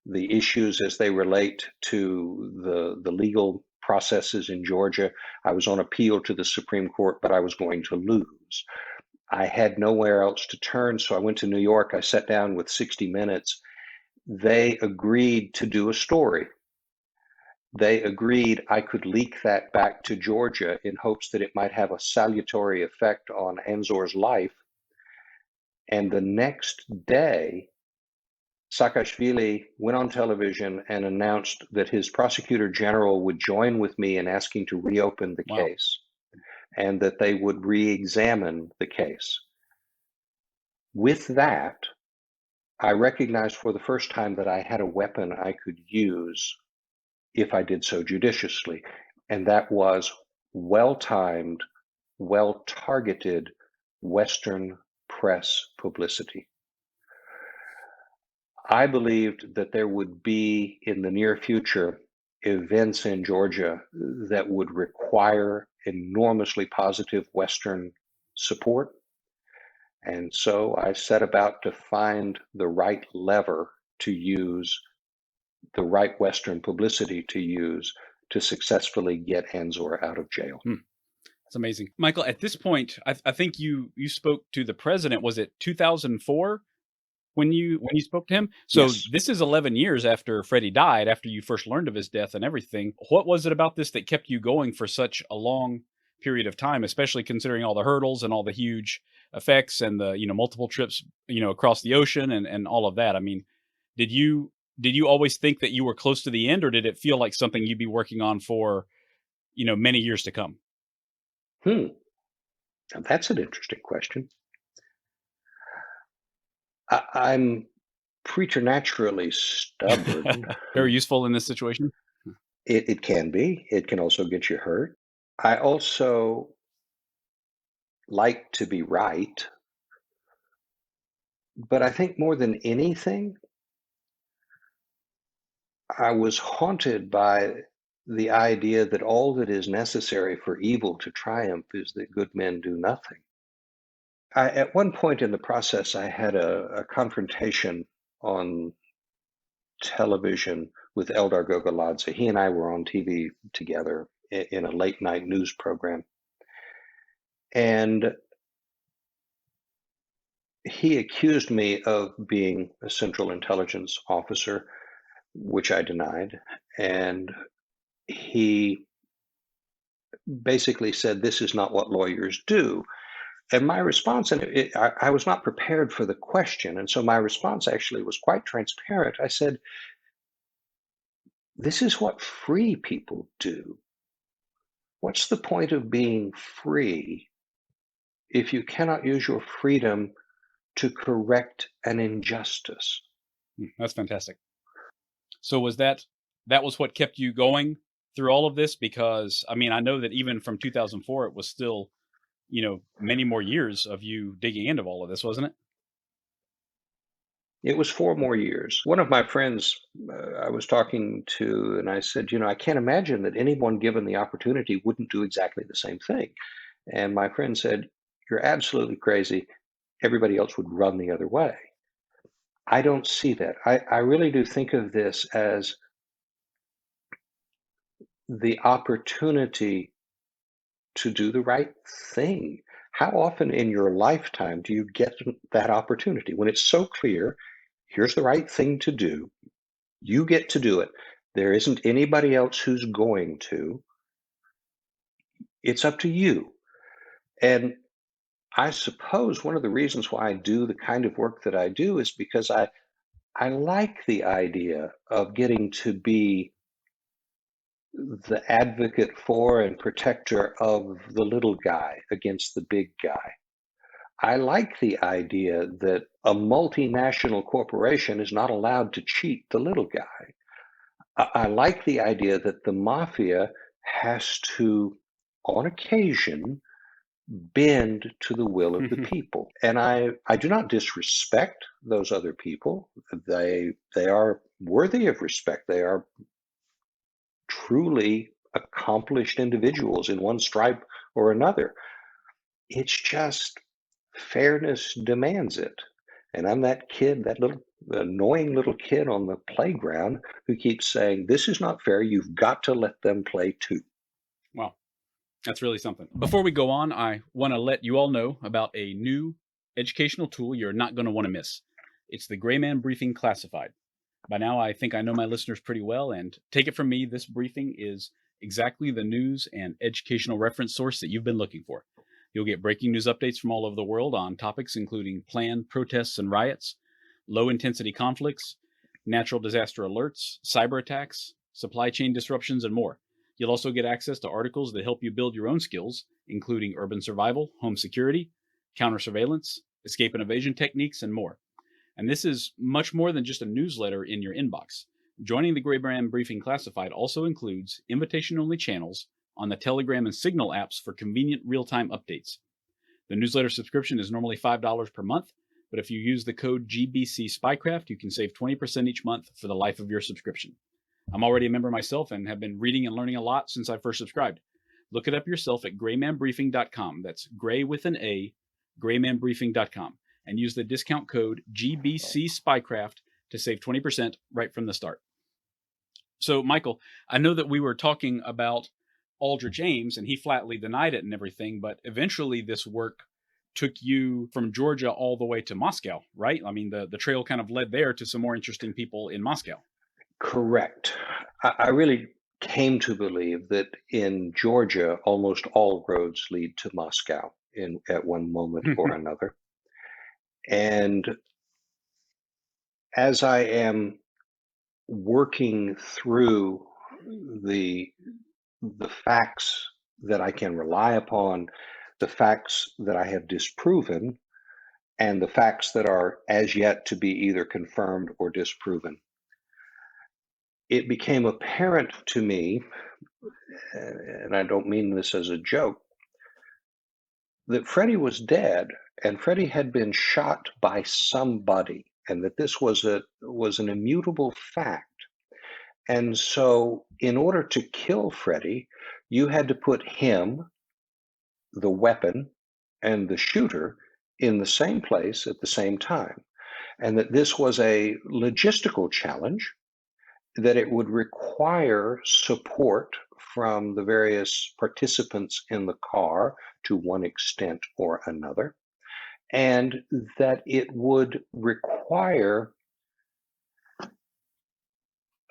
The issues as they relate to the legal processes in Georgia, I was on appeal to the Supreme Court, but I was going to lose. I had nowhere else to turn, so I went to New York. I sat down with 60 Minutes. They agreed to do a story. They agreed I could leak that back to Georgia in hopes that it might have a salutary effect on Enzor's life. And the next day, Saakashvili went on television and announced that his prosecutor general would join with me in asking to reopen the case, and that they would re-examine the case. With that, I recognized for the first time that I had a weapon I could use if I did so judiciously, and that was well-timed, well-targeted Western press publicity. I believed that there would be, in the near future, events in Georgia that would require enormously positive Western support. And so I set about to find the right lever to use, the right Western publicity to use to successfully get Enzor out of jail. It's amazing. Michael, at this point, I think you spoke to the president. Was it 2004 when you spoke to him? So Yes. this is 11 years after Freddie died, after you first learned of his death and everything. What was it about this that kept you going for such a long period of time, especially considering all the hurdles and all the huge effects and the, multiple trips, across the ocean and all of that? I mean, did you always think that you were close to the end, or did it feel like something you'd be working on for, many years to come? Hmm. Now that's an interesting question. I'm preternaturally stubborn. Very useful in this situation. It can be. It can also get you hurt. I also like to be right, but I think more than anything, I was haunted by the idea that all that is necessary for evil to triumph is that good men do nothing. At one point in the process, I had a confrontation on television with Eldar Gogoladze. He and I were on TV together in a late night news program. And he accused me of being a Central Intelligence officer, which I denied. And he basically said, "This is not what lawyers do." And my response, and I was not prepared for the question. And so my response actually was quite transparent. I said, "This is what free people do. What's the point of being free if you cannot use your freedom to correct an injustice?" That's fantastic. So that was what kept you going through all of this? Because I mean, I know that even from 2004, it was still, many more years of you digging into all of this, wasn't it? It was 4 more years. One of my friends, I was talking to, and I said, I can't imagine that anyone given the opportunity wouldn't do exactly the same thing. And my friend said, "You're absolutely crazy. Everybody else would run the other way." I don't see that. I really do think of this as the opportunity to do the right thing. How often in your lifetime do you get that opportunity when it's so clear, here's the right thing to do? You get to do it. There isn't anybody else who's going to. It's up to you. And I suppose one of the reasons why I do the kind of work that I do is because I like the idea of getting to be the advocate for and protector of the little guy against the big guy. I like the idea that a multinational corporation is not allowed to cheat the little guy. I like the idea that the mafia has to, on occasion, bend to the will of the people. And I do not disrespect those other people. They are worthy of respect. They are truly accomplished individuals in one stripe or another. It's just fairness demands it. And I'm that kid, that little annoying little kid on the playground who keeps saying, "This is not fair. You've got to let them play too." Wow. That's really something. Before we go on, I want to let you all know about a new educational tool you're not going to want to miss. It's the Gray Man Briefing Classified. By now, I think I know my listeners pretty well, and take it from me, this briefing is exactly the news and educational reference source that you've been looking for. You'll get breaking news updates from all over the world on topics including planned protests and riots, low-intensity conflicts, natural disaster alerts, cyber attacks, supply chain disruptions, and more. You'll also get access to articles that help you build your own skills, including urban survival, home security, counter surveillance, escape and evasion techniques, and more. And this is much more than just a newsletter in your inbox. Joining the Gray Man Briefing Classified also includes invitation-only channels on the Telegram and Signal apps for convenient real-time updates. The newsletter subscription is normally $5 per month, but if you use the code GBC Spycraft, you can save 20% each month for the life of your subscription. I'm already a member myself and have been reading and learning a lot since I first subscribed. Look it up yourself at graymanbriefing.com. That's gray with an A, graymanbriefing.com. And use the discount code GBC Spycraft to save 20% right from the start. So, Michael, I know that we were talking about Aldrich Ames, and he flatly denied it and everything. But eventually, this work took you from Georgia all the way to Moscow, right? I mean, the trail kind of led there to some more interesting people in Moscow. Correct. I really came to believe that in Georgia, almost all roads lead to Moscow at one moment or another. And as I am working through the the facts that I can rely upon, the facts that I have disproven, and the facts that are as yet to be either confirmed or disproven, it became apparent to me, and I don't mean this as a joke, that Freddie was dead and Freddie had been shot by somebody, and that this was an immutable fact. And so, in order to kill Freddie, you had to put him, the weapon, and the shooter in the same place at the same time. And that this was a logistical challenge, that it would require support from the various participants in the car to one extent or another, and that it would require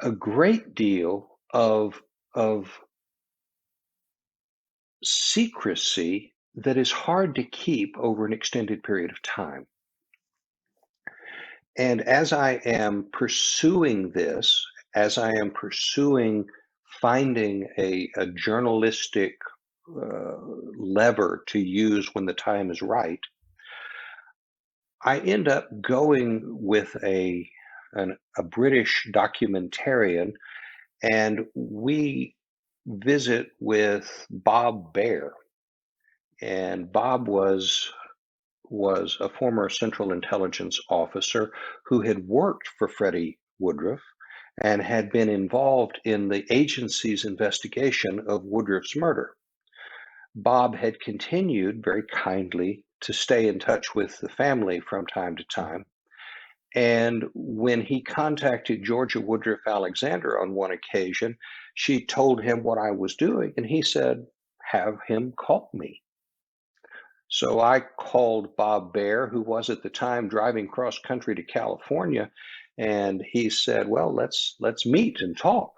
a great deal of secrecy that is hard to keep over an extended period of time. And as I am pursuing this, as I am pursuing finding a journalistic lever to use when the time is right, I end up going with a British documentarian, and we visit with Bob Baer. And Bob was a former Central Intelligence officer who had worked for Freddie Woodruff and had been involved in the agency's investigation of Woodruff's murder. Bob had continued very kindly to stay in touch with the family from time to time. And when he contacted Georgia Woodruff Alexander on one occasion, she told him what I was doing, and he said, "Have him call me." So I called Bob Baer, who was at the time driving cross country to California, and he said, "Well, let's meet and talk."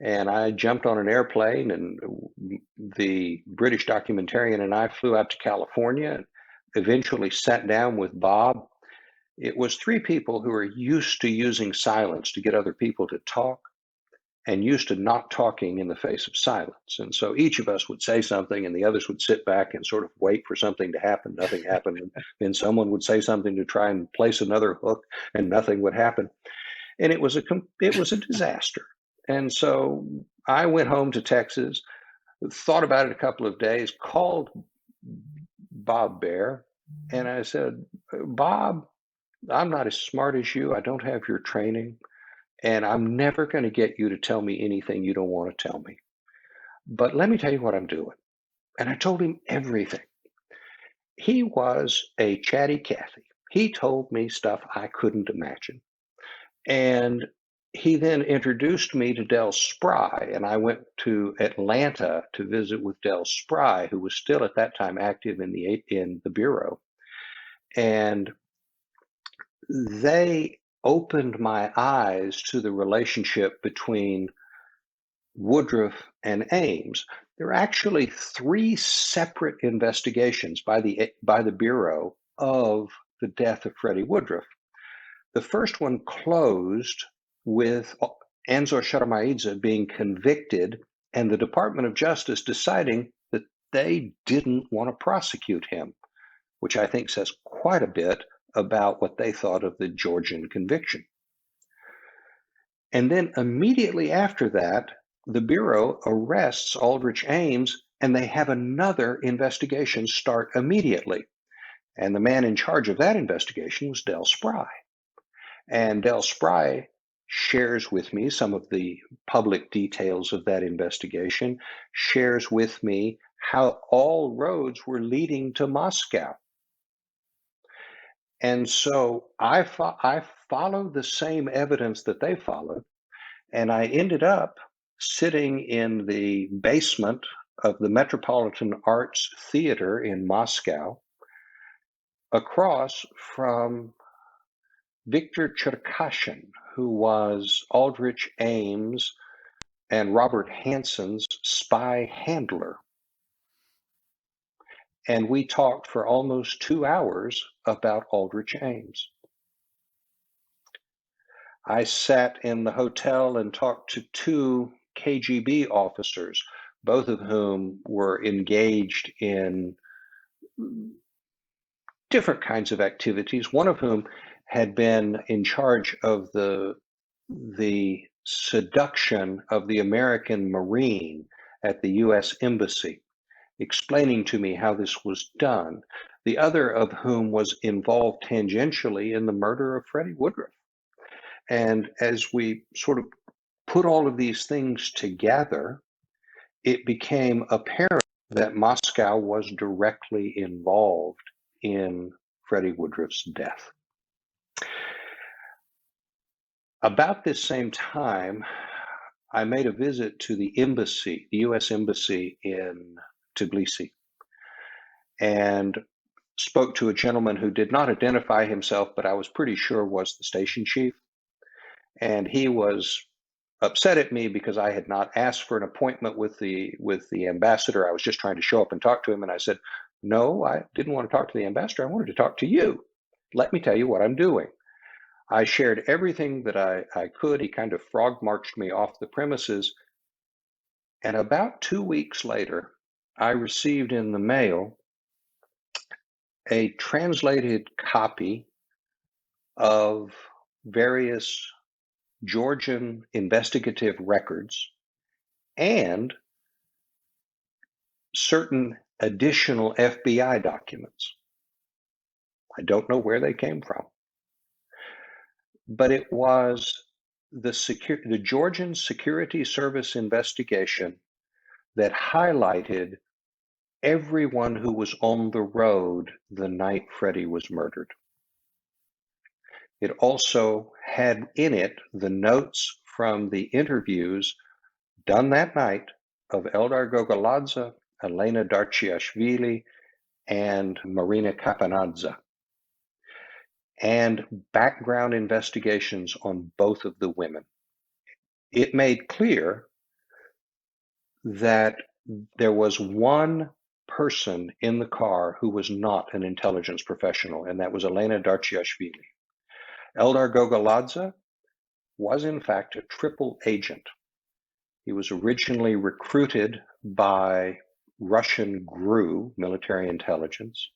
And I jumped on an airplane, and the British documentarian and I flew out to California and eventually sat down with Bob. It was three people who are used to using silence to get other people to talk and used to not talking in the face of silence. And so each of us would say something and the others would sit back and sort of wait for something to happen. Nothing happened. And then someone would say something to try and place another hook and nothing would happen. And it was a disaster. And so I went home to Texas, thought about it a couple of days, called Bob Baer, and I said, "Bob, I'm not as smart as you. I don't have your training, and I'm never going to get you to tell me anything you don't want to tell me. But let me tell you what I'm doing." And I told him everything. He was a chatty Cathy. He told me stuff I couldn't imagine. And he then introduced me to Del Spry, and I went to Atlanta to visit with Del Spry, who was still at that time active in the Bureau. And they opened my eyes to the relationship between Woodruff and Ames. There are actually three separate investigations by the Bureau of the death of Freddie Woodruff. The first one closed with Anzor Sharmaidze being convicted and the Department of Justice deciding that they didn't want to prosecute him, which I think says quite a bit about what they thought of the Georgian conviction. And then immediately after that, the Bureau arrests Aldrich Ames, and they have another investigation start immediately. And the man in charge of that investigation was Del Spry. And Del Spry shares with me some of the public details of that investigation, shares with me how all roads were leading to Moscow. And so I followed the same evidence that they followed, and I ended up sitting in the basement of the Metropolitan Arts Theater in Moscow, across from Victor Cherkashin, who was Aldrich Ames and Robert Hanson's spy handler. And we talked for almost 2 hours about Aldrich Ames. I sat in the hotel and talked to 2 KGB officers, both of whom were engaged in different kinds of activities, one of whom had been in charge of the seduction of the American Marine at the U.S. Embassy, explaining to me how this was done. The other of whom was involved tangentially in the murder of Freddie Woodruff. And as we sort of put all of these things together, it became apparent that Moscow was directly involved in Freddie Woodruff's death. About this same time, I made a visit to the embassy, the U.S. Embassy in Tbilisi, and spoke to a gentleman who did not identify himself, but I was pretty sure was the station chief. And he was upset at me because I had not asked for an appointment with the ambassador. I was just trying to show up and talk to him. And I said, no, I didn't want to talk to the ambassador. I wanted to talk to you. Let me tell you what I'm doing. I shared everything that I could. He kind of frog marched me off the premises. And about 2 weeks later, I received in the mail a translated copy of various Georgian investigative records and certain additional FBI documents. I don't know where they came from, but it was the Georgian Security Service investigation that highlighted everyone who was on the road the night Freddie was murdered. It also had in it the notes from the interviews done that night of Eldar Gogoladze, Elena Darchiashvili, and Marina Kapanadze, and background investigations on both of the women. It made clear that there was one person in the car who was not an intelligence professional, and that was Elena Darchiashvili. Eldar Gogoladze was in fact a triple agent. He was originally recruited by Russian GRU, military intelligence.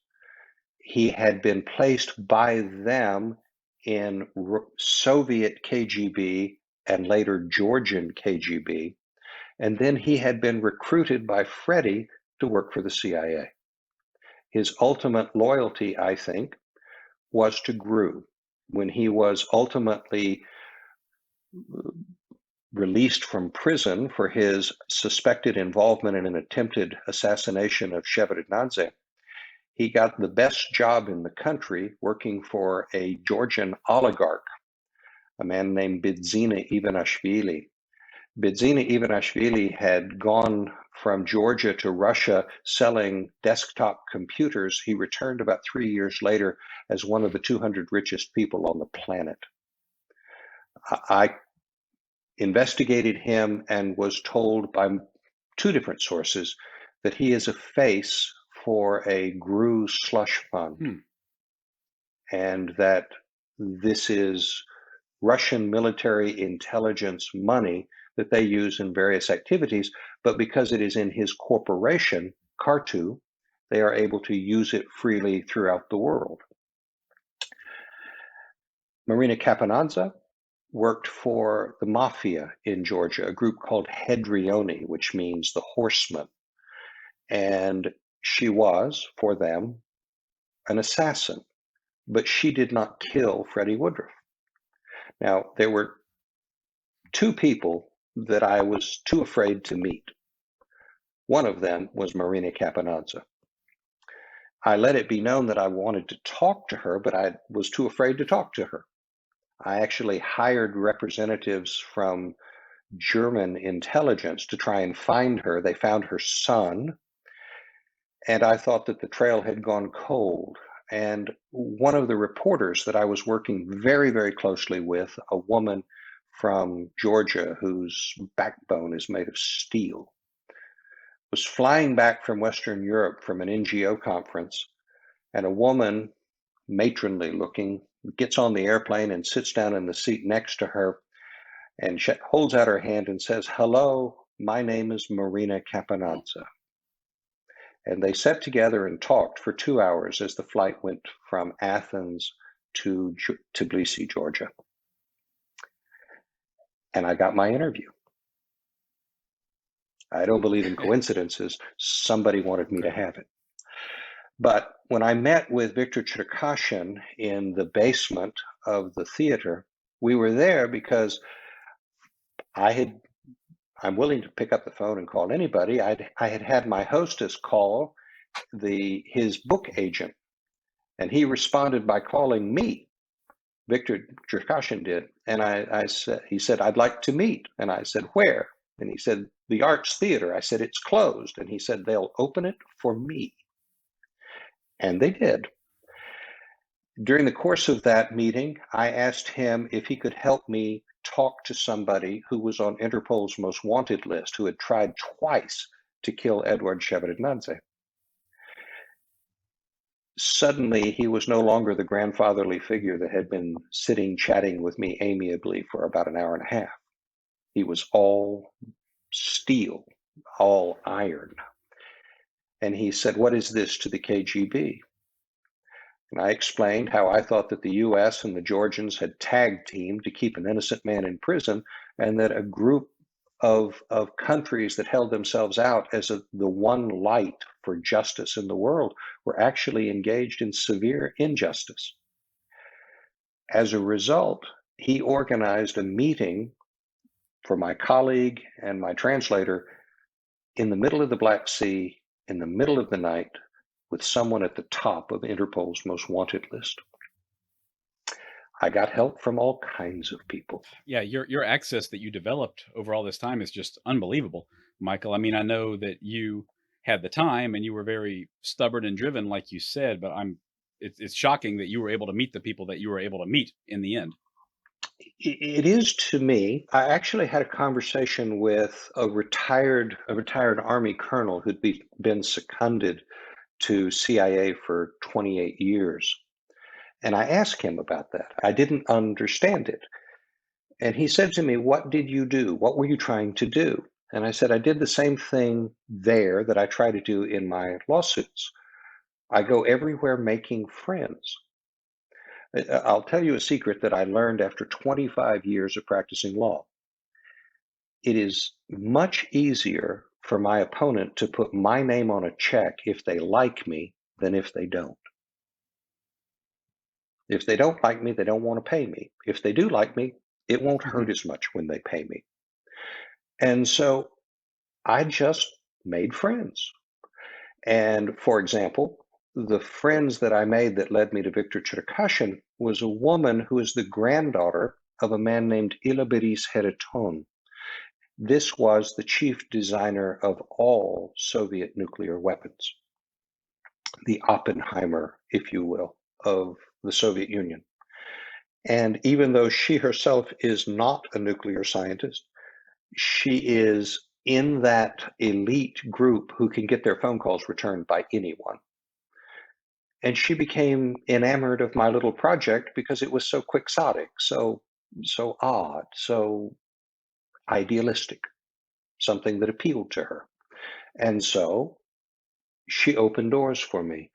He had been placed by them in Soviet KGB and later Georgian KGB. And then he had been recruited by Freddie to work for the CIA. His ultimate loyalty, I think, was to GRU. When he was ultimately released from prison for his suspected involvement in an attempted assassination of Shevardnadze, he got the best job in the country working for a Georgian oligarch, a man named Bidzina Ivanishvili. Bidzina Ivanishvili had gone from Georgia to Russia selling desktop computers. He returned about 3 years later as one of the 200 richest people on the planet. I investigated him and was told by 2 different sources that he is a face for a GRU slush fund, and that this is Russian military intelligence money that they use in various activities, but because it is in his corporation, Kartu, they are able to use it freely throughout the world. Marina Kapanadze worked for the mafia in Georgia, a group called Hedrioni, which means the horseman. And she was, for them, an assassin, but she did not kill Freddie Woodruff. Now, there were 2 people that I was too afraid to meet. One of them was Marina Kapanadze. I let it be known that I wanted to talk to her, but I was too afraid to talk to her. I actually hired representatives from German intelligence to try and find her. They found her son, and I thought that the trail had gone cold. And one of the reporters that I was working very, very closely with, a woman from Georgia whose backbone is made of steel, was flying back from Western Europe from an NGO conference, and a woman, matronly looking, gets on the airplane and sits down in the seat next to her and holds out her hand and says, "Hello, my name is Marina Capanazza." And they sat together and talked for 2 hours as the flight went from Athens to Tbilisi, Georgia. And I got my interview. I don't believe in coincidences. Somebody wanted me to have it. But when I met with Victor Cherkashin in the basement of the theater, we were there because I'm willing to pick up the phone and call anybody. I had had my hostess call his book agent, and he responded by calling me. Victor Cherkashin did, and he said, "I'd like to meet," and I said, "Where?" And he said, "The Arts Theater." I said, "It's closed," and he said, "They'll open it for me," and they did. During the course of that meeting, I asked him if he could help me talk to somebody who was on Interpol's most wanted list, who had tried twice to kill Eduard Shevardnadze. Suddenly, he was no longer the grandfatherly figure that had been sitting chatting with me amiably for about an hour and a half. He was all steel, all iron. And he said, "What is this to the KGB?" And I explained how I thought that the US and the Georgians had tag teamed to keep an innocent man in prison, and that a group of countries that held themselves out as the one light for justice in the world were actually engaged in severe injustice. As a result, he organized a meeting for my colleague and my translator in the middle of the Black Sea, in the middle of the night, with someone at the top of Interpol's most wanted list. I got help from all kinds of people. Yeah, your access that you developed over all this time is just unbelievable, Michael. I mean, I know that you had the time and you were very stubborn and driven, like you said, but it's shocking that you were able to meet the people that you were able to meet in the end. It is to me. I actually had a conversation with a retired Army colonel who'd been seconded to CIA for 28 years. And I asked him about that. I didn't understand it. And he said to me, "What did you do? What were you trying to do?" And I said, "I did the same thing there that I try to do in my lawsuits. I go everywhere making friends." I'll tell you a secret that I learned after 25 years of practicing law. It is much easier for my opponent to put my name on a check if they like me than if they don't. If they don't like me, they don't want to pay me. If they do like me, it won't hurt as much when they pay me. And so I just made friends. And for example, the friends that I made that led me to Victor Cherkashin was a woman who is the granddaughter of a man named Ilaberis Heriton. This was the chief designer of all Soviet nuclear weapons, the Oppenheimer, if you will, of the Soviet Union. And even though she herself is not a nuclear scientist, she is in that elite group who can get their phone calls returned by anyone. And she became enamored of my little project because it was so quixotic, so odd, so idealistic, something that appealed to her. And so she opened doors for me.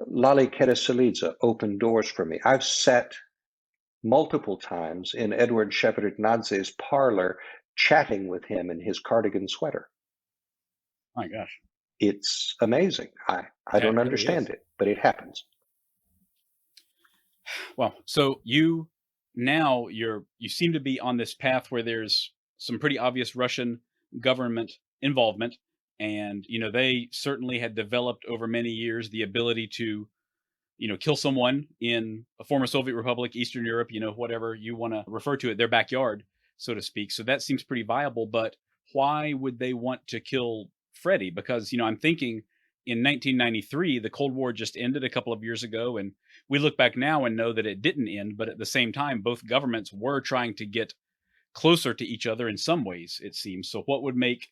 Lale Kereselidze opened doors for me. I've sat multiple times in Eduard Shevardnadze's parlor chatting with him in his cardigan sweater. My gosh. It's amazing. I don't Really understand it, but it happens. Well, so you seem to be on this path where there's some pretty obvious Russian government involvement, and they certainly had developed over many years the ability to kill someone in a former Soviet republic, Eastern Europe, whatever you want to refer to it, their backyard. so to speak. So that seems pretty viable. But why would they want to kill Freddie? Because, I'm thinking in 1993, the Cold War just ended a couple of years ago. And we look back now and know that it didn't end. But at the same time, both governments were trying to get closer to each other in some ways, it seems. So what would make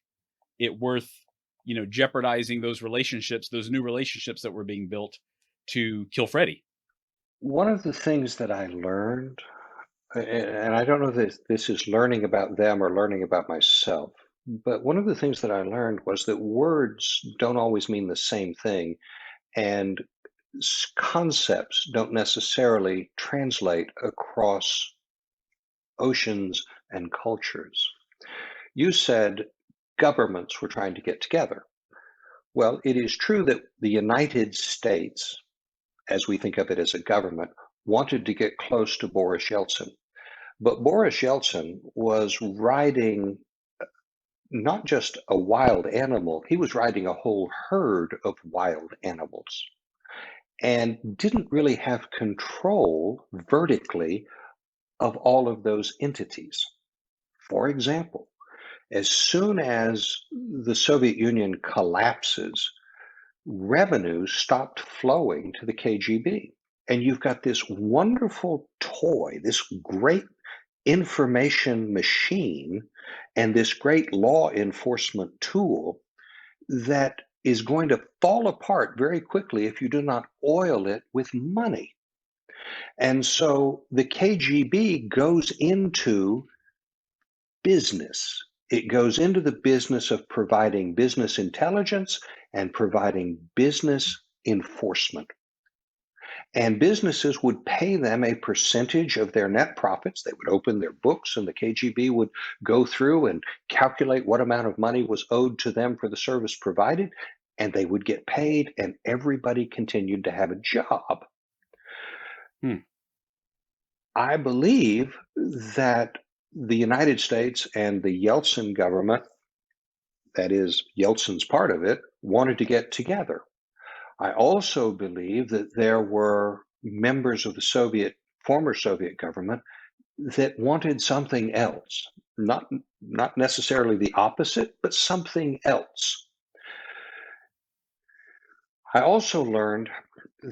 it worth, jeopardizing those relationships, those new relationships that were being built to kill Freddie? One of the things that I learned, and I don't know if this is learning about them or learning about myself, but one of the things that I learned was that words don't always mean the same thing, and concepts don't necessarily translate across oceans and cultures. You said governments were trying to get together. Well, it is true that the United States, as we think of it as a government, wanted to get close to Boris Yeltsin. But Boris Yeltsin was riding not just a wild animal, he was riding a whole herd of wild animals and didn't really have control vertically of all of those entities. For example, as soon as the Soviet Union collapses, revenue stopped flowing to the KGB. And you've got this wonderful toy, this great information machine, and this great law enforcement tool that is going to fall apart very quickly if you do not oil it with money. And so the KGB goes into business. It goes into the business of providing business intelligence and providing business enforcement. And businesses would pay them a percentage of their net profits. They would open their books, and the KGB would go through and calculate what amount of money was owed to them for the service provided, and they would get paid, and everybody continued to have a job. I believe that the United States and the Yeltsin government, that is, Yeltsin's part of it, wanted to get together. I also believe that there were members of the former Soviet government that wanted something else, not necessarily the opposite, but something else. I also learned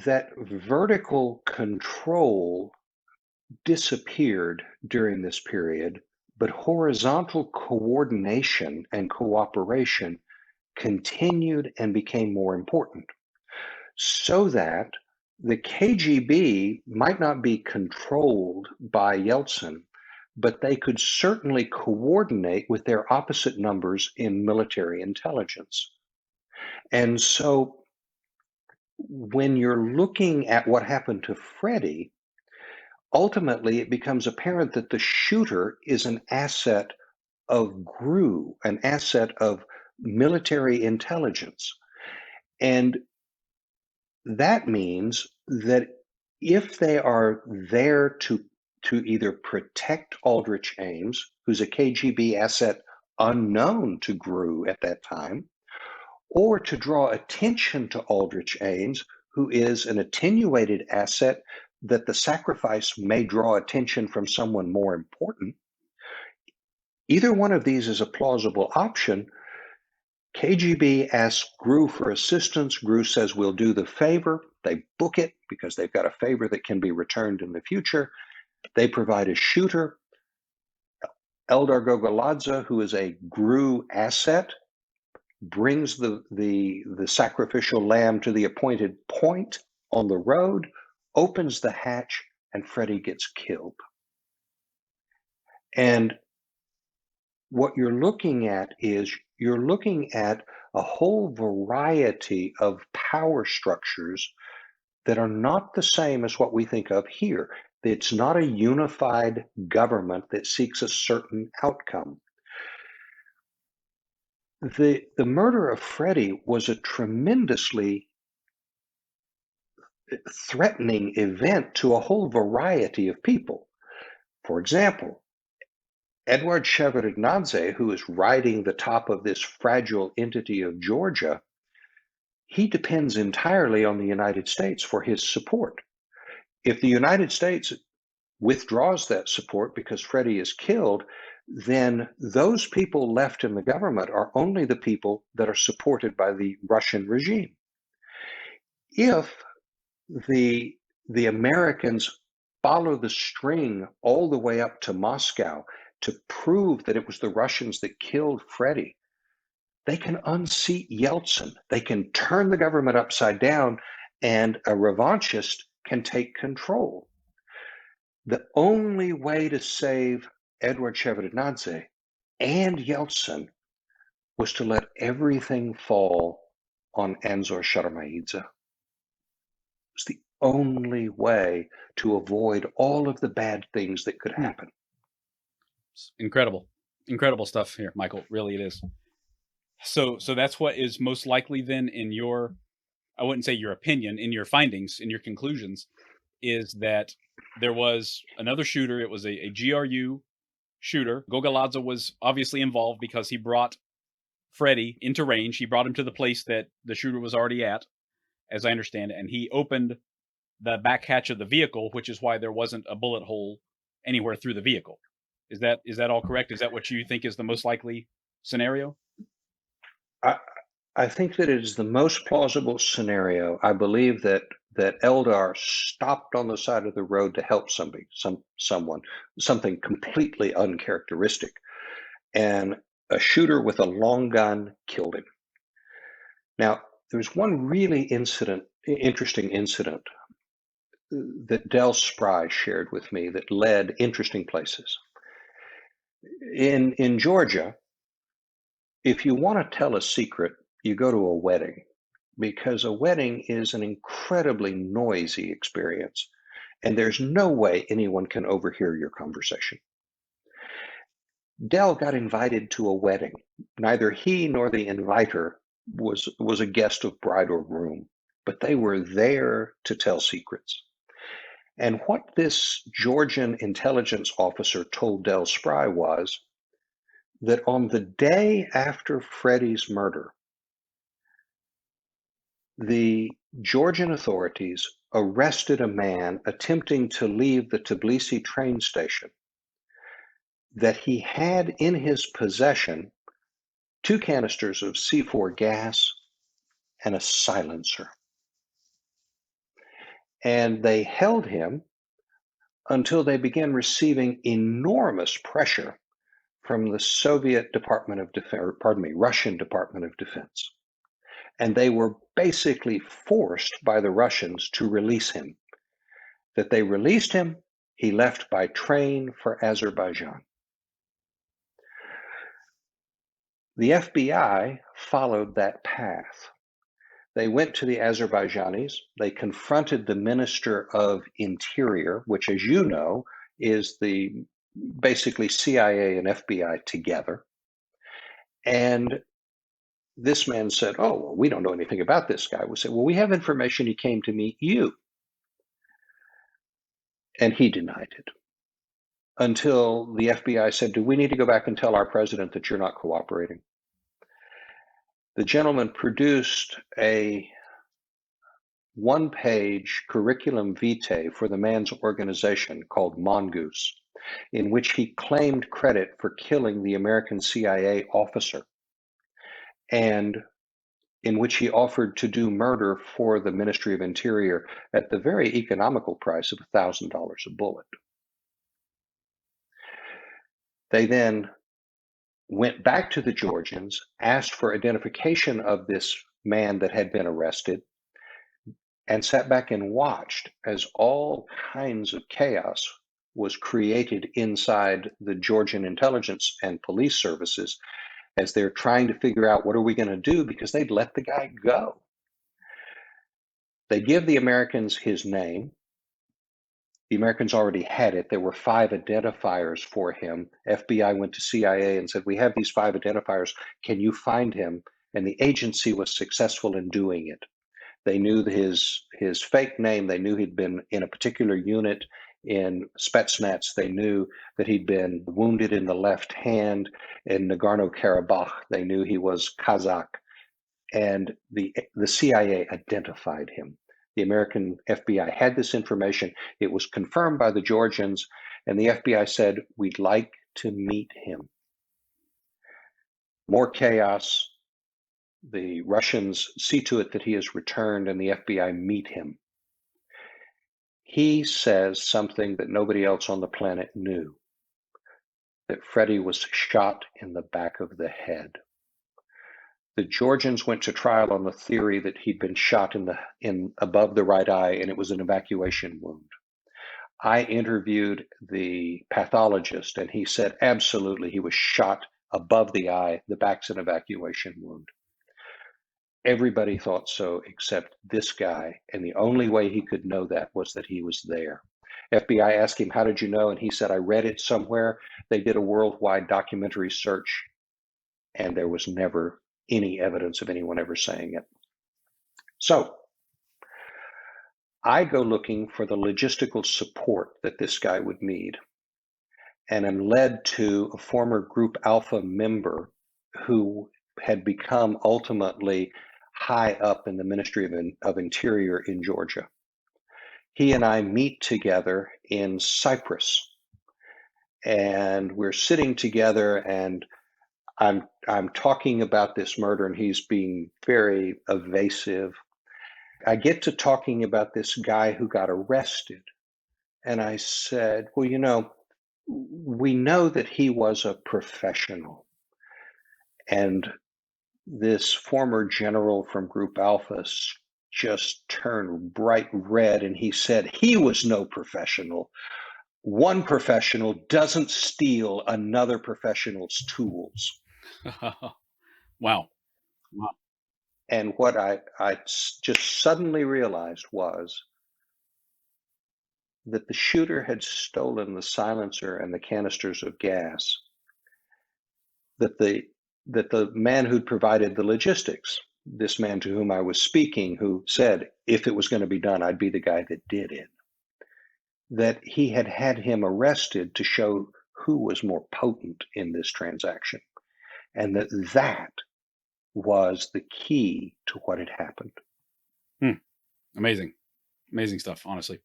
that vertical control disappeared during this period, but horizontal coordination and cooperation continued and became more important. So that the KGB might not be controlled by Yeltsin, but they could certainly coordinate with their opposite numbers in military intelligence. And so when you're looking at what happened to Freddie, ultimately it becomes apparent that the shooter is an asset of GRU, an asset of military intelligence. And that means that if they are there to either protect Aldrich Ames, who's a KGB asset unknown to GRU at that time, or to draw attention to Aldrich Ames, who is an attenuated asset that the sacrifice may draw attention from someone more important, either one of these is a plausible option. KGB asks GRU for assistance. GRU says, we'll do the favor. They book it because they've got a favor that can be returned in the future. They provide a shooter. Eldar Gogoladze, who is a GRU asset, brings the sacrificial lamb to the appointed point on the road, opens the hatch, and Freddie gets killed. And what you're looking at is you're looking at a whole variety of power structures that are not the same as what we think of here. It's not a unified government that seeks a certain outcome. The murder of Freddie was a tremendously threatening event to a whole variety of people. For example, Eduard Shevardnadze, who is riding the top of this fragile entity of Georgia, he depends entirely on the United States for his support. If the United States withdraws that support because Freddie is killed, then those people left in the government are only the people that are supported by the Russian regime. If the Americans follow the string all the way up to Moscow to prove that it was the Russians that killed Freddie, they can unseat Yeltsin. They can turn the government upside down, and a revanchist can take control. The only way to save Eduard Shevardnadze and Yeltsin was to let everything fall on Anzor Sharmaidze. It's the only way to avoid all of the bad things that could happen. It's incredible stuff here, Michael. Really, it is. So that's what is most likely then in your, I wouldn't say your opinion, in your findings, in your conclusions, is that there was another shooter. It was a GRU shooter. Gogaladze was obviously involved because he brought Freddie into range. He brought him to the place that the shooter was already at, as I understand it, and he opened the back hatch of the vehicle, which is why there wasn't a bullet hole anywhere through the vehicle. Is that all correct? Is that what you think is the most likely scenario? I think that it is the most plausible scenario. I believe that Eldar stopped on the side of the road to help someone, something completely uncharacteristic, and a shooter with a long gun killed him. Now, there's one really interesting incident that Del Spry shared with me that led interesting places. In Georgia, if you want to tell a secret, you go to a wedding, because a wedding is an incredibly noisy experience, and there's no way anyone can overhear your conversation. Del got invited to a wedding. Neither he nor the inviter was a guest of bride or groom, but they were there to tell secrets. And what this Georgian intelligence officer told Del Spry was that on the day after Freddie's murder, the Georgian authorities arrested a man attempting to leave the Tbilisi train station, that he had in his possession 2 canisters of C4 gas and a silencer. And they held him until they began receiving enormous pressure from the Soviet Department of Defense, Russian Department of Defense. And they were basically forced by the Russians to release him. That they released him, he left by train for Azerbaijan. The FBI followed that path. They went to the Azerbaijanis. They confronted the Minister of Interior, which, as you know, is basically CIA and FBI together. And this man said, "Oh, well, we don't know anything about this guy." We said, "Well, we have information he came to meet you." And he denied it until the FBI said, "Do we need to go back and tell our president that you're not cooperating?" The gentleman produced a 1-page curriculum vitae for the man's organization called Mongoose, in which he claimed credit for killing the American CIA officer, and in which he offered to do murder for the Ministry of Interior at the very economical price of $1,000 a bullet. They then went back to the Georgians, asked for identification of this man that had been arrested, and sat back and watched as all kinds of chaos was created inside the Georgian intelligence and police services as they're trying to figure out what are we going to do, because they'd let the guy go. They give the Americans his name. The Americans already had it. There were 5 identifiers for him. FBI went to CIA and said, "We have these 5 identifiers. Can you find him?" And the agency was successful in doing it. They knew his fake name. They knew he'd been in a particular unit in Spetsnaz. They knew that he'd been wounded in the left hand in Nagorno-Karabakh. They knew he was Kazakh. And the CIA identified him. The American FBI had this information. It was confirmed by the Georgians, and the FBI said, "We'd like to meet him. More chaos. The Russians see to it that he is returned, and the FBI meet him. He says something that nobody else on the planet knew, that Freddie was shot in the back of the head. The Georgians went to trial on the theory that he'd been shot in above the right eye, and it was an evacuation wound. I interviewed the pathologist, and he said absolutely he was shot above the eye. The back's an evacuation wound. Everybody thought so except this guy, and the only way he could know that was that he was there. FBI asked him, "How did you know?" And he said, "I read it somewhere." They did a worldwide documentary search, and there was never any evidence of anyone ever saying it. So I go looking for the logistical support that this guy would need, and am led to a former Group Alpha member who had become ultimately high up in the Ministry of Interior in Georgia. He and I meet together in Cyprus, and we're sitting together, and I'm talking about this murder, and he's being very evasive. I get to talking about this guy who got arrested, and I said, "Well, we know that he was a professional." And this former general from Group Alpha just turned bright red, and he said, "He was no professional. One professional doesn't steal another professional's tools." Wow. And what I just suddenly realized was that the shooter had stolen the silencer and the canisters of gas, that the man who'd provided the logistics, this man to whom I was speaking, who said, if it was going to be done, I'd be the guy that did it, that he had had him arrested to show who was more potent in this transaction, and that was the key to what had happened. Amazing stuff, honestly.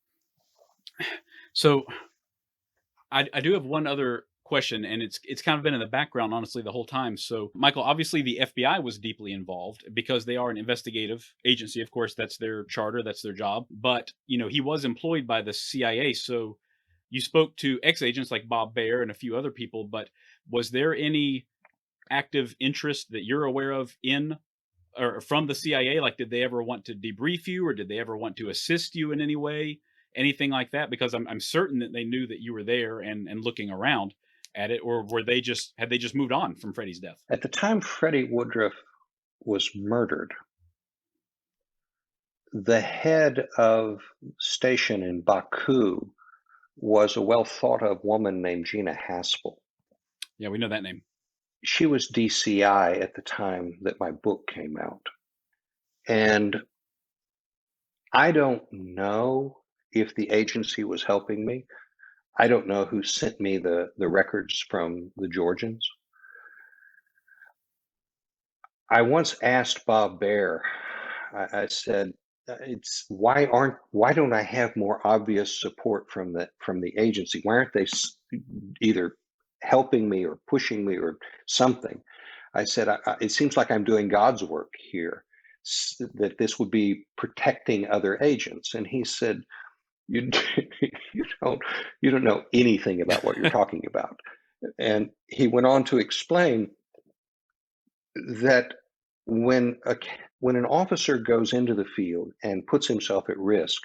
So I do have one other question, and it's kind of been in the background, honestly, the whole time. So, Michael, obviously the FBI was deeply involved because they are an investigative agency. Of course, that's their charter, that's their job. But, he was employed by the CIA. So you spoke to ex-agents like Bob Baer and a few other people, but was there any active interest that you're aware of in or from the CIA? Like, did they ever want to debrief you, or did they ever want to assist you in any way? Anything like that? Because I'm certain that they knew that you were there and looking around at it, or had they just moved on from Freddie's death? At the time Freddie Woodruff was murdered, the head of station in Baku was a well thought of woman named Gina Haspel. Yeah, we know that name. She was DCI at the time that my book came out. And I don't know if the agency was helping me. I don't know who sent me the records from the Georgians. I once asked Bob Baer, I said, why don't I have more obvious support from the agency? Why aren't they either helping me or pushing me or something? I said, it seems like I'm doing God's work here, that this would be protecting other agents. And he said, you don't know anything about what you're talking about. And he went on to explain that when an officer goes into the field and puts himself at risk,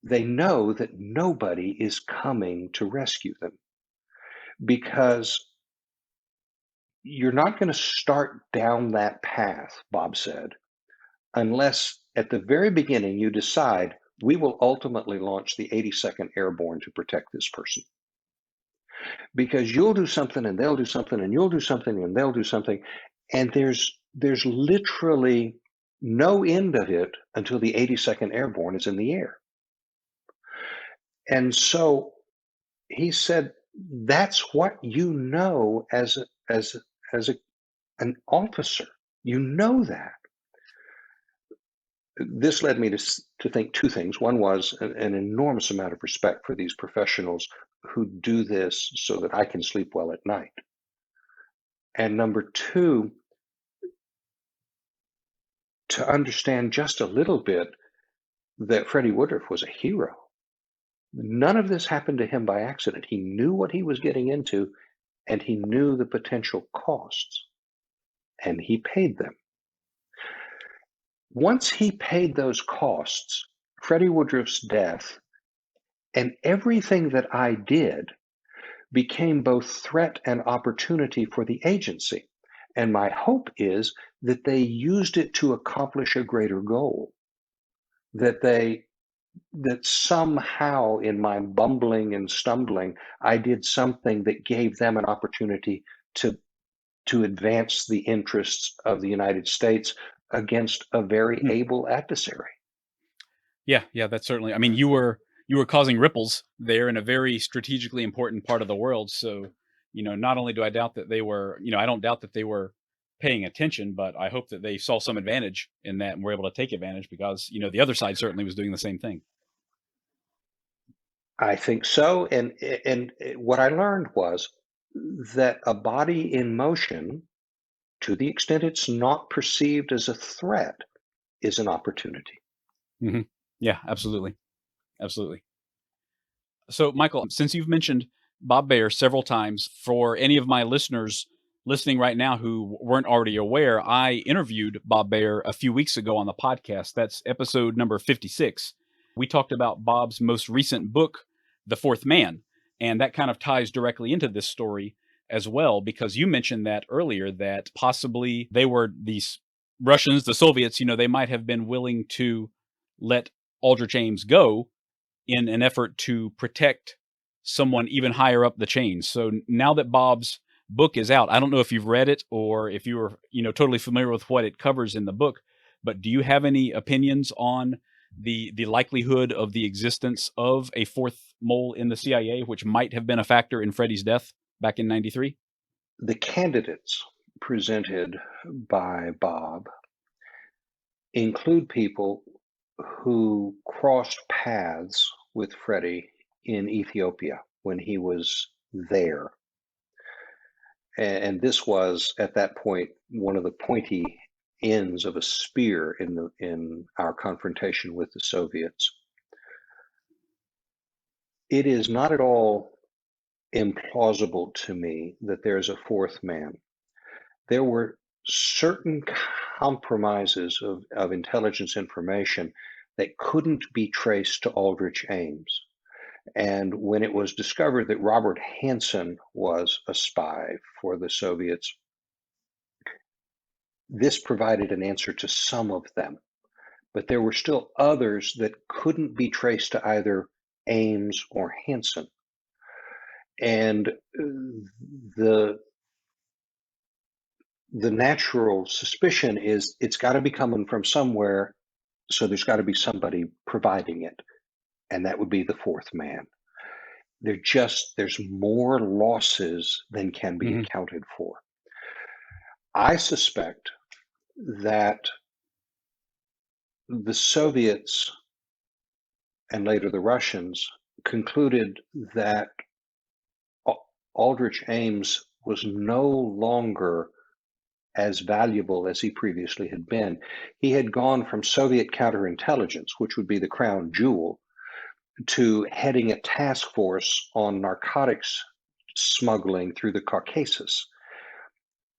they know that nobody is coming to rescue them, because you're not going to start down that path, Bob said, unless at the very beginning you decide, we will ultimately launch the 82nd Airborne to protect this person. Because you'll do something and they'll do something and you'll do something and they'll do something. And there's literally no end of it until the 82nd Airborne is in the air. And so he said, that's what you know as an officer. You know that. This led me to think two things. One was an enormous amount of respect for these professionals who do this so that I can sleep well at night. And number two, to understand just a little bit that Freddie Woodruff was a hero. None of this happened to him by accident. He knew what he was getting into, and he knew the potential costs, and he paid them. Once he paid those costs, Freddie Woodruff's death and everything that I did became both threat and opportunity for the agency. And my hope is that they used it to accomplish a greater goal, that somehow in my bumbling and stumbling, I did something that gave them an opportunity to advance the interests of the United States against a very able adversary. Yeah, that's certainly. I mean, you were causing ripples there in a very strategically important part of the world. So, not only do I doubt that they were, I don't doubt that they were paying attention, but I hope that they saw some advantage in that and were able to take advantage because, the other side certainly was doing the same thing. I think so. And what I learned was that a body in motion, to the extent it's not perceived as a threat, is an opportunity. Mm-hmm. Yeah, absolutely. Absolutely. So, Michael, since you've mentioned Bob Baer several times, for any of my listeners listening right now who weren't already aware, I interviewed Bob Baer a few weeks ago on the podcast. That's episode number 56. We talked about Bob's most recent book, The Fourth Man, and that kind of ties directly into this story as well, because you mentioned that earlier, that possibly they were these Russians, the Soviets, they might have been willing to let Aldrich Ames go in an effort to protect someone even higher up the chain. So now that Bob's book is out, I don't know if you've read it or if you were, totally familiar with what it covers in the book, but do you have any opinions on the likelihood of the existence of a fourth mole in the CIA, which might have been a factor in Freddie's death back in 93? The candidates presented by Bob include people who crossed paths with Freddie in Ethiopia when he was there. And this was, at that point, one of the pointy ends of a spear in our confrontation with the Soviets. It is not at all implausible to me that there's a fourth man. There were certain compromises of intelligence information that couldn't be traced to Aldrich Ames. And when it was discovered that Robert Hansen was a spy for the Soviets, this provided an answer to some of them. But there were still others that couldn't be traced to either Ames or Hansen. And the natural suspicion is it's got to be coming from somewhere, so there's got to be somebody providing it, and that would be the fourth man. There's more losses than can be accounted for. I suspect that the Soviets and later the Russians concluded that Aldrich Ames was no longer as valuable as he previously had been. He had gone from Soviet counterintelligence, which would be the crown jewel, to heading a task force on narcotics smuggling through the Caucasus.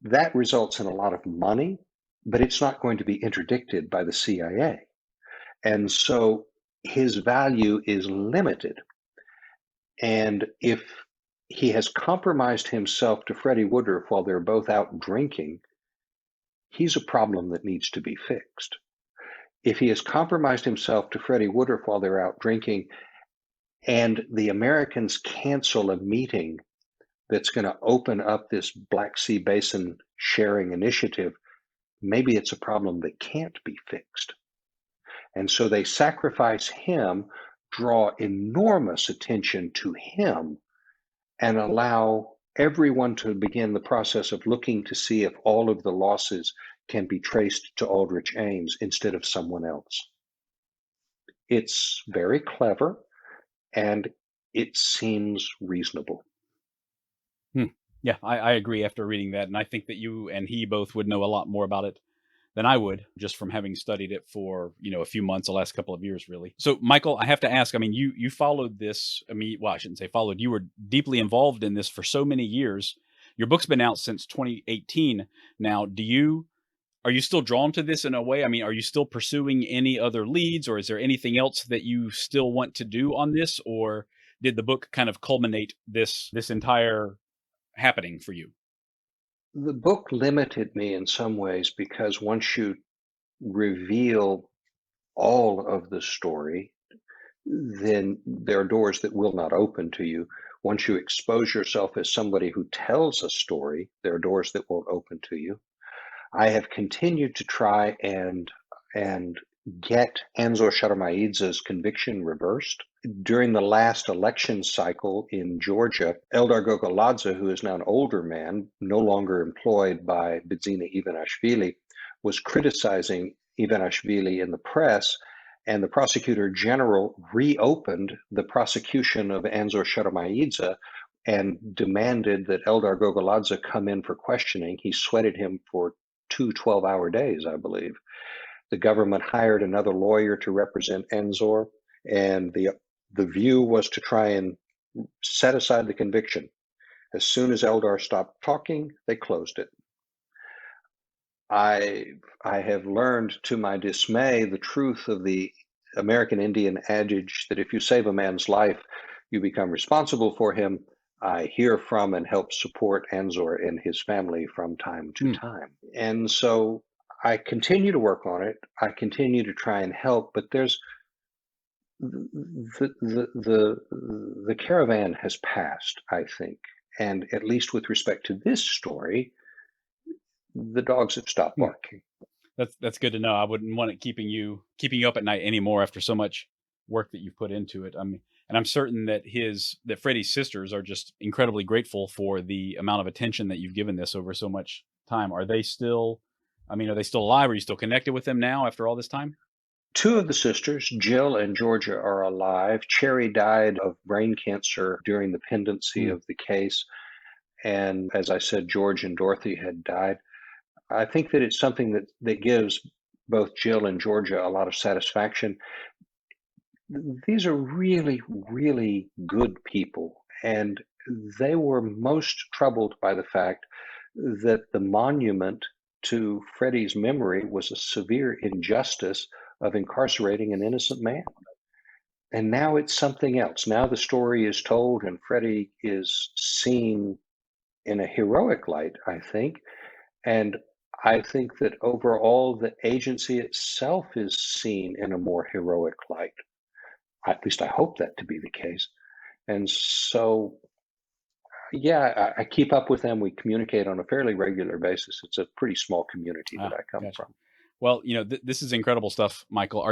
That results in a lot of money, but it's not going to be interdicted by the CIA. And so his value is limited. And if he has compromised himself to Freddie Woodruff while they're both out drinking, he's a problem that needs to be fixed. If he has compromised himself to Freddie Woodruff while they're out drinking, and the Americans cancel a meeting that's going to open up this Black Sea Basin sharing initiative, maybe it's a problem that can't be fixed. And so they sacrifice him, draw enormous attention to him, and allow everyone to begin the process of looking to see if all of the losses can be traced to Aldrich Ames instead of someone else. It's very clever, and it seems reasonable. Yeah, I agree after reading that. And I think that you and he both would know a lot more about it than I would, just from having studied it for, a few months, the last couple of years, really. So, Michael, I have to ask, I mean, you followed this, well, I shouldn't say followed, you were deeply involved in this for so many years. Your book's been out since 2018. Now, are you still drawn to this in a way? I mean, are you still pursuing any other leads, or is there anything else that you still want to do on this? Or did the book kind of culminate this entire happening for you? The book limited me in some ways because once you reveal all of the story, then there are doors that will not open to you. Once you expose yourself as somebody who tells a story, there are doors that won't open to you. I have continued to try and get Anzor Sharmaidze's conviction reversed. During the last election cycle in Georgia, Eldar Gogoladze, who is now an older man, no longer employed by Bidzina Ivanishvili, was criticizing Ivanishvili in the press, and the prosecutor general reopened the prosecution of Anzor Sharmaidze and demanded that Eldar Gogoladze come in for questioning. He sweated him for 2 12-hour days, I believe. The government hired another lawyer to represent Anzor, and the view was to try and set aside the conviction. As soon as Eldar stopped talking, they closed it. I have learned to my dismay the truth of the American Indian adage that if you save a man's life, you become responsible for him. I hear from and help support Anzor and his family from time to time. And so I continue to work on it. I continue to try and help, but there's the caravan has passed, I think. And at least with respect to this story, the dogs have stopped barking. That's good to know. I wouldn't want it keeping you up at night anymore after so much work that you've put into it. I mean, and I'm certain that Freddie's sisters are just incredibly grateful for the amount of attention that you've given this over so much time. Are they still alive? Are you still connected with them now after all this time? 2 of the sisters, Jill and Georgia, are alive. Cherry died of brain cancer during the pendency of the case. And as I said, George and Dorothy had died. I think that it's something that gives both Jill and Georgia a lot of satisfaction. These are really, really good people, and they were most troubled by the fact that the monument to Freddie's memory was a severe injustice of incarcerating an innocent man. And now it's something else. Now the story is told, and Freddie is seen in a heroic light, I think. And I think that overall, the agency itself is seen in a more heroic light. At least I hope that to be the case. And so, yeah, I keep up with them. We communicate on a fairly regular basis. It's a pretty small community that I come from. Well, this is incredible stuff, Michael.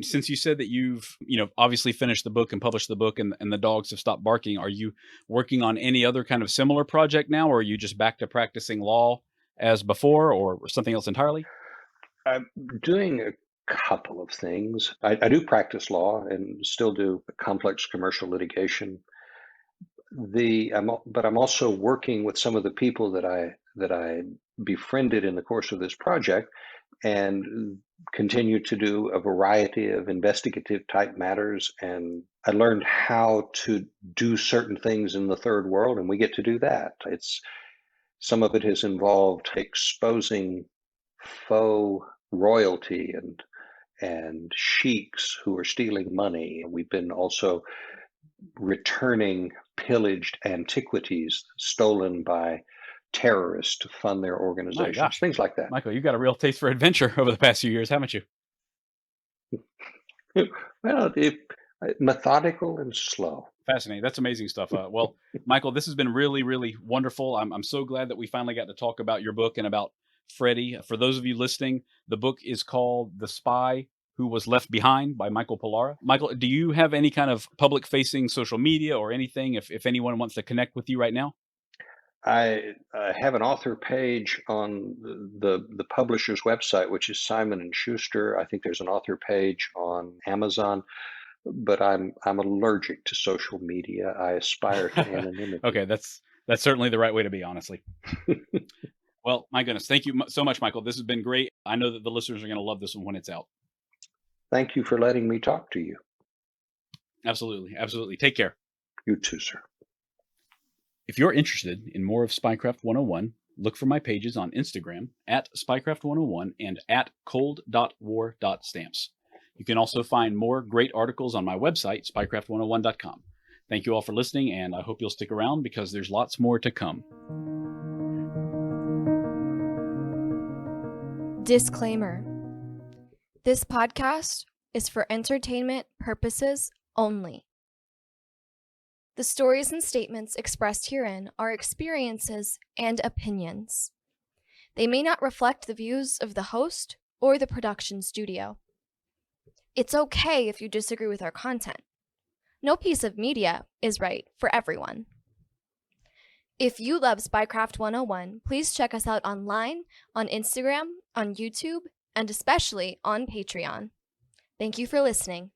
Since you said that you've, obviously finished the book and published the book and the dogs have stopped barking, are you working on any other kind of similar project now, or are you just back to practicing law as before, or something else entirely? I'm doing a couple of things. I do practice law and still do complex commercial litigation. But I'm also working with some of the people that I befriended in the course of this project, and continue to do a variety of investigative type matters. And I learned how to do certain things in the third world, and we get to do that. Some of it has involved exposing faux royalty and sheiks who are stealing money. We've been also returning pillaged antiquities stolen by terrorists to fund their organizations, things like that. Michael, you've got a real taste for adventure over the past few years, haven't you? Well, methodical and slow. Fascinating. That's amazing stuff. Well, Michael, this has been really, really wonderful. I'm so glad that we finally got to talk about your book and about Freddie. For those of you listening, the book is called The Spy Who Was Left Behind by Michael Pullara. Michael, do you have any kind of public-facing social media or anything if anyone wants to connect with you right now? I have an author page on the publisher's website, which is Simon and Schuster. I think there's an author page on Amazon, but I'm allergic to social media. I aspire to anonymity. Okay, that's certainly the right way to be, honestly. Well, my goodness, thank you so much, Michael. This has been great. I know that the listeners are going to love this one when it's out. Thank you for letting me talk to you. Absolutely, absolutely. Take care. You too, sir. If you're interested in more of Spycraft 101, look for my pages on Instagram at Spycraft 101 and at cold.war.stamps. You can also find more great articles on my website, spycraft101.com. Thank you all for listening, and I hope you'll stick around because there's lots more to come. Disclaimer. This podcast is for entertainment purposes only. The stories and statements expressed herein are experiences and opinions. They may not reflect the views of the host or the production studio. It's okay if you disagree with our content. No piece of media is right for everyone. If you love Spycraft 101, please check us out online, on Instagram, on YouTube, and especially on Patreon. Thank you for listening.